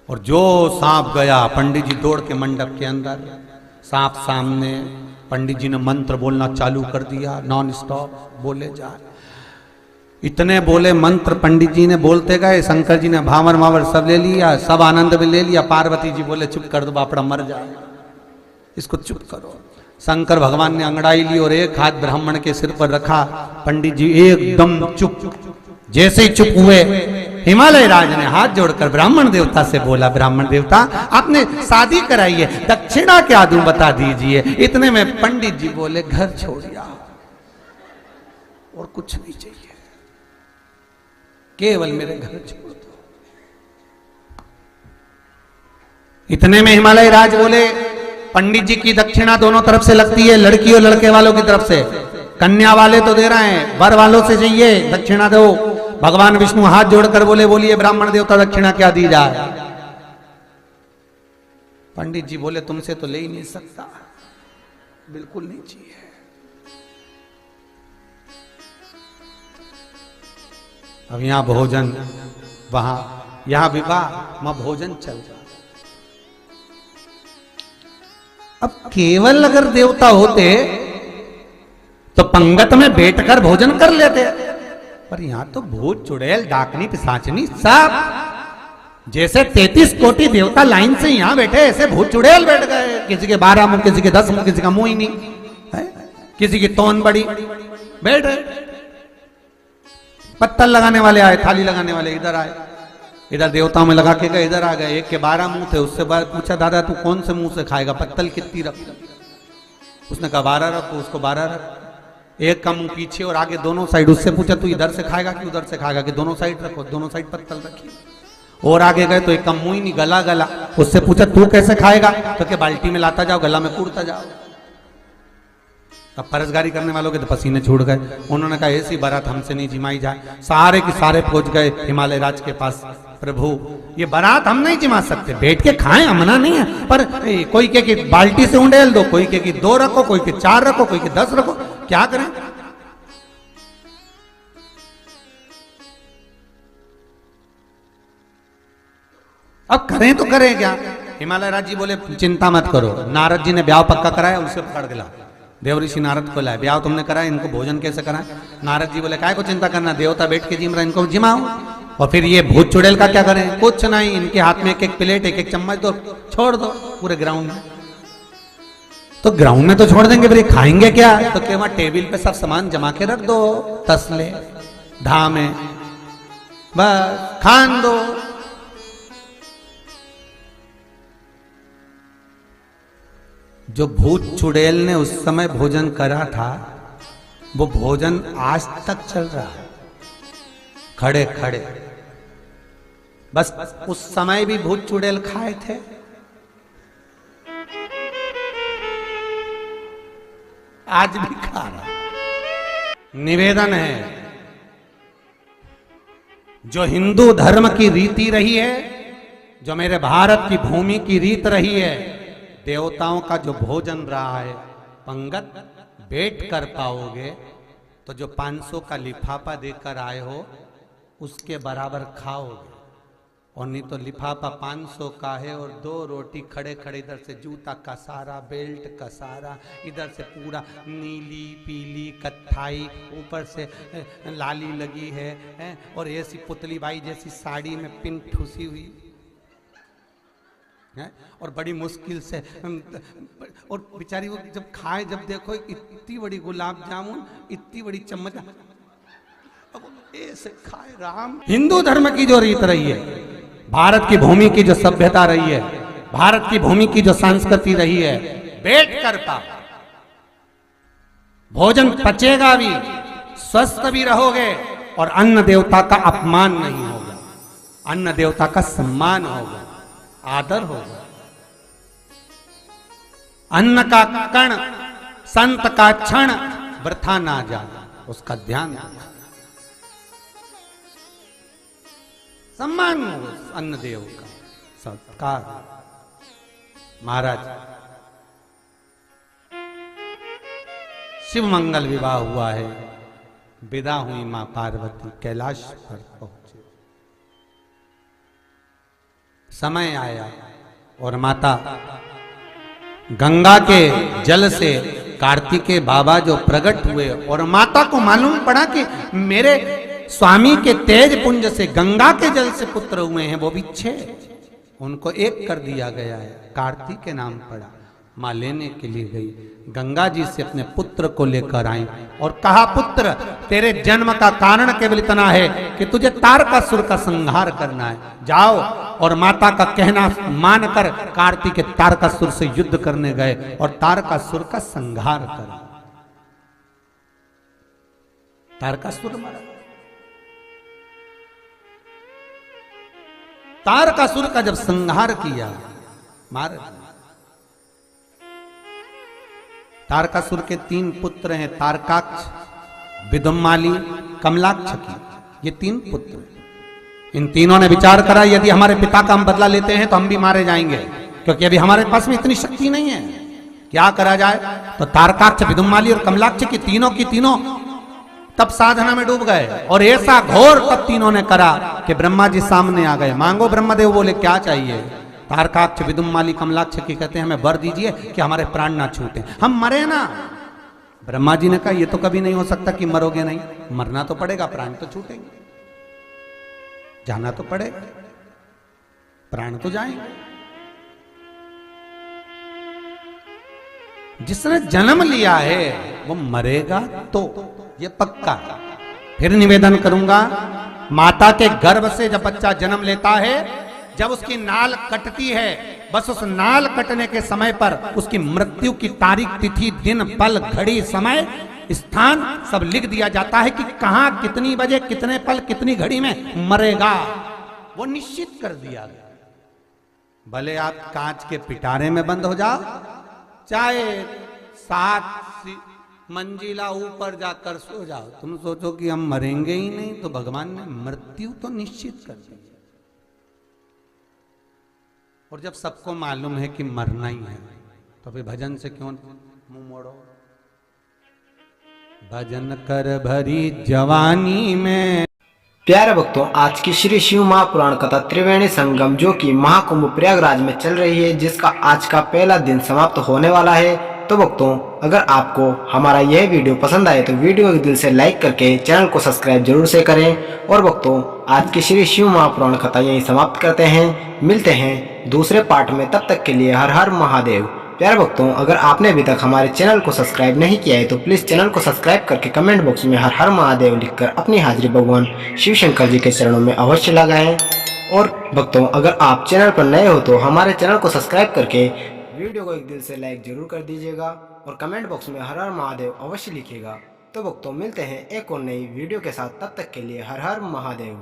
और जो सांप गया, पंडित जी दौड़ के मंडप के अंदर, सांप सामने, पंडित जी ने मंत्र बोलना चालू कर दिया, नॉन स्टॉप बोले जा। इतने बोले मंत्र पंडित जी ने बोलते गए, शंकर जी ने भावर मावर सब ले लिया, सब आनंद में ले लिया। पार्वती जी बोले, चुप कर दो, बापड़ा मर जाए, इसको चुप करो। शंकर भगवान ने अंगड़ाई ली और एक हाथ ब्राह्मण के सिर पर रखा। पंडित जी एकदम चुप। जैसे ही चुप हुए, हिमालय राज ने हाथ जोड़कर ब्राह्मण देवता से बोला, ब्राह्मण देवता, आपने शादी कराई है, दक्षिणा क्या दूं बता दीजिए। इतने में पंडित जी बोले, घर छोड़िया और कुछ नहीं चाहिए, केवल मेरे घर छोड़ दो। इतने में हिमालय राज बोले, पंडित जी की दक्षिणा दोनों तरफ से लगती है, लड़की और लड़के वालों की तरफ से। कन्या वाले तो दे रहे हैं, वर वालों से चाहिए, दक्षिणा दो। भगवान विष्णु हाथ जोड़कर बोले, बोलिए ब्राह्मण देवता, दक्षिणा क्या दी जाए? पंडित जी बोले, तुमसे तो ले ही नहीं सकता, बिल्कुल नहीं चाहिए। अब यहां भोजन, वहां, यहां विवाह, वहां भोजन चल रहा। अब केवल अगर देवता होते तो पंगत में बैठकर भोजन कर लेते, पर यहां तो भूत चुड़ैल डाकनी पिशाचनी सब जैसे 33 कोटि देवता लाइन से यहां बैठे, ऐसे भूत चुड़ैल बैठ गए। किसी के 12 मुंह, किसी के 10 मुंह, किसी का मुंह ही नहीं है, किसी की तोन बड़ी, बैठ रहे। पत्तल लगाने वाले आए, थाली लगाने वाले इधर आए, इधर देवताओं में लगा के गए, इधर आ गए। एक के 12 मुंह थे, उससे बाद पूछा दादा तू कौन से मुंह से खाएगा, पत्तल कितनी रख? उसने कहा 12 रखो, उसको 12 रख। एक का मुंह पीछे और आगे दोनों साइड, उससे पूछा तू इधर से खाएगा कि उधर से खाएगा, कि दोनों साइड रखो, दोनों साइड पत्तल रखी। और आगे गए तो एक का मुंह ही नहीं, गला गला। उससे पूछा तू कैसे खाएगा, तो क्या बाल्टी में लाता जाओ, गला में कूड़ता जाओ। अब परसगारी करने वालों के तो पसीने छूट गए। उन्होंने कहा ऐसी बारात हमसे नहीं जिमाई जाए। सारे के सारे पहुंच गए हिमालय राज के पास। प्रभु ये बारात हम नहीं जिमा सकते, बैठ के खाएं, मना नहीं है, पर कोई के कि बाल्टी से उंडेल दो, कोई के कि 2 रखो, कोई के 4 रखो, कोई के 10 रखो, क्या करें? अब करें तो करें क्या? हिमालय राज जी बोले चिंता मत करो, नारद जी ने ब्याह पक्का कराया, उसे पकड़ के ला। देव ऋषि नारद को लाए, ब्याह तुमने कराया, इनको भोजन कैसे कराए? नारद जी बोले काय को चिंता करना, देवता बैठ के जिम रहे, इनको जिमाओ। और फिर ये भूत चुड़ैल का क्या करें? कुछ नहीं, इनके हाथ में एक एक प्लेट, एक एक चम्मच दो, छोड़ दो पूरे ग्राउंड में। तो ग्राउंड में तो छोड़ देंगे, फिर खाएंगे क्या? तो क्या वहां टेबल पे सब सामान जमा के रख दो, तसले धामे, बस खान दो। जो भूत चुड़ैल ने उस समय भोजन करा था, वो भोजन आज तक चल रहा है, खड़े खड़े। बस उस समय भी भूत चुड़ैल खाए थे। आज भी खा रहा। निवेदन है, जो हिंदू धर्म की रीति रही है, जो मेरे भारत की भूमि की रीत रही है, देवताओं का जो भोजन रहा है, पंगत बैठ कर पाओगे तो जो 500 का लिफाफा देकर आए हो उसके बराबर खाओगे। और नहीं तो लिफाफा 500 का है और 2 रोटी खड़े खड़े, इधर से जूता का सारा, बेल्ट का सारा, इधर से पूरा नीली पीली कत्थाई, ऊपर से लाली लगी है, और ऐसी पुतली बाई जैसी साड़ी में पिन ठुसी हुई है, और बड़ी मुश्किल से, और बेचारी वो जब खाए, जब देखो इतनी बड़ी गुलाब जामुन, इतनी बड़ी चम्मच, ऐसे खाए। राम, हिंदू धर्म की जो रीत रही है, भारत की भूमि की जो सभ्यता रही है, भारत की भूमि की जो संस्कृति रही है, बैठ कर पा भोजन पचेगा भी, स्वस्थ भी रहोगे, और अन्न देवता का अपमान नहीं होगा, अन्न देवता का सम्मान होगा, आदर होगा। अन्न का कण, संत का क्षण वृथा ना जाए, उसका ध्यान रखना, सम्मान हो अन्न देव का, सत्कार। महाराज शिव मंगल विवाह हुआ है, विदा हुई मां पार्वती, कैलाश पर पहुंचे। समय आया और माता गंगा के जल से कार्तिकेय बाबा जो प्रकट हुए, और माता को मालूम पड़ा कि मेरे स्वामी के तेज पुंज से, गंगा के जल से पुत्र हुए हैं, वो भी 6, उनको एक कर दिया गया है, कार्तिक के नाम पड़ा। मां लेने के लिए गई, गंगा जी से अपने पुत्र को लेकर आई और कहा पुत्र तेरे जन्म का कारण केवल इतना है कि तुझे तारकासुर का संहार करना है, जाओ। और माता का कहना मानकर कार्तिक तारकासुर से युद्ध करने गए और तारकासुर का संहार करा। तारकासुर मारा, तारकासुर का जब संहार किया, मार। तारकासुर के 3 पुत्र हैं, तारकाक्ष, विदुम्माली, कमलाक्षकी, ये 3 पुत्र। इन तीनों ने विचार करा यदि हमारे पिता का हम बदला लेते हैं तो हम भी मारे जाएंगे, क्योंकि अभी हमारे पास में इतनी शक्ति नहीं है, क्या करा जाए। तो तारकाक्ष, विदुम्माली और कमलाक्षकी तीनों की तीनों तब साधना में डूब गए, और ऐसा घोर तब तीनों ने करा कि ब्रह्मा जी सामने आ गए। मांगो, ब्रह्मदेव बोले क्या चाहिए। तारकाक्ष, विदुम्माली, कमलाक्षकी कहते हैं हमें वर दीजिए कि हमारे प्राण ना छूटे, हम मरे ना। ब्रह्मा जी ने कहा ये तो कभी नहीं हो सकता कि मरोगे नहीं, मरना तो पड़ेगा, प्राण तो छूटेंगे, जाना तो पड़ेगा। प्राण तो जाएंगे। जिसने जन्म लिया है वो मरेगा तो, ये पक्का। फिर निवेदन करूंगा, माता के गर्भ से जब बच्चा जन्म लेता है, जब उसकी नाल कटती है, बस उस नाल कटने के समय पर उसकी मृत्यु की तारीख, तिथि, दिन, पल, घड़ी, समय, स्थान सब लिख दिया जाता है कि कहां, कितनी बजे, कितने पल, कितनी घड़ी में मरेगा, वो निश्चित कर दिया गया। भले आप कांच के पिटारे में बंद हो जाओ, चाहे 7 मंजिला ऊपर जाकर सो जाओ, तुम सोचो कि हम मरेंगे ही नहीं, तो भगवान ने मृत्यु तो निश्चित कर दी। और जब सबको मालूम है कि मरना ही है, तो फिर भजन से क्यों मुंह मोड़ो। भजन कर भरी जवानी में। प्यारे भक्तों, आज की श्री शिव महापुराण कथा त्रिवेणी संगम जो कि महाकुंभ प्रयागराज में चल रही है, जिसका आज का पहला दिन समाप्त होने वाला है। तो भक्तों, अगर आपको हमारा यह वीडियो पसंद आए तो वीडियो को दिल से लाइक करके चैनल को सब्सक्राइब जरूर से करें। और भक्तों, आज की श्री शिव महापुराण कथा यहीं समाप्त करते हैं। मिलते हैं दूसरे पार्ट में, तब तक के लिए हर हर महादेव। प्यारे भक्तों, अगर आपने अभी तक हमारे चैनल को सब्सक्राइब नहीं किया है तो प्लीज चैनल को सब्सक्राइब करके कमेंट बॉक्स में हर हर महादेव लिखकर अपनी हाजिरी भगवान शिव शंकर जी के चरणों में अवश्य लगाएं। और भक्तों, अगर आप चैनल पर नए हो तो हमारे चैनल को सब्सक्राइब करके वीडियो को एक दिल से लाइक जरूर कर दीजिएगा और कमेंट बॉक्स में हर हर महादेव अवश्य लिखिएगा। तो भक्तों, मिलते हैं एक और नई वीडियो के साथ, तब तक के लिए हर हर महादेव।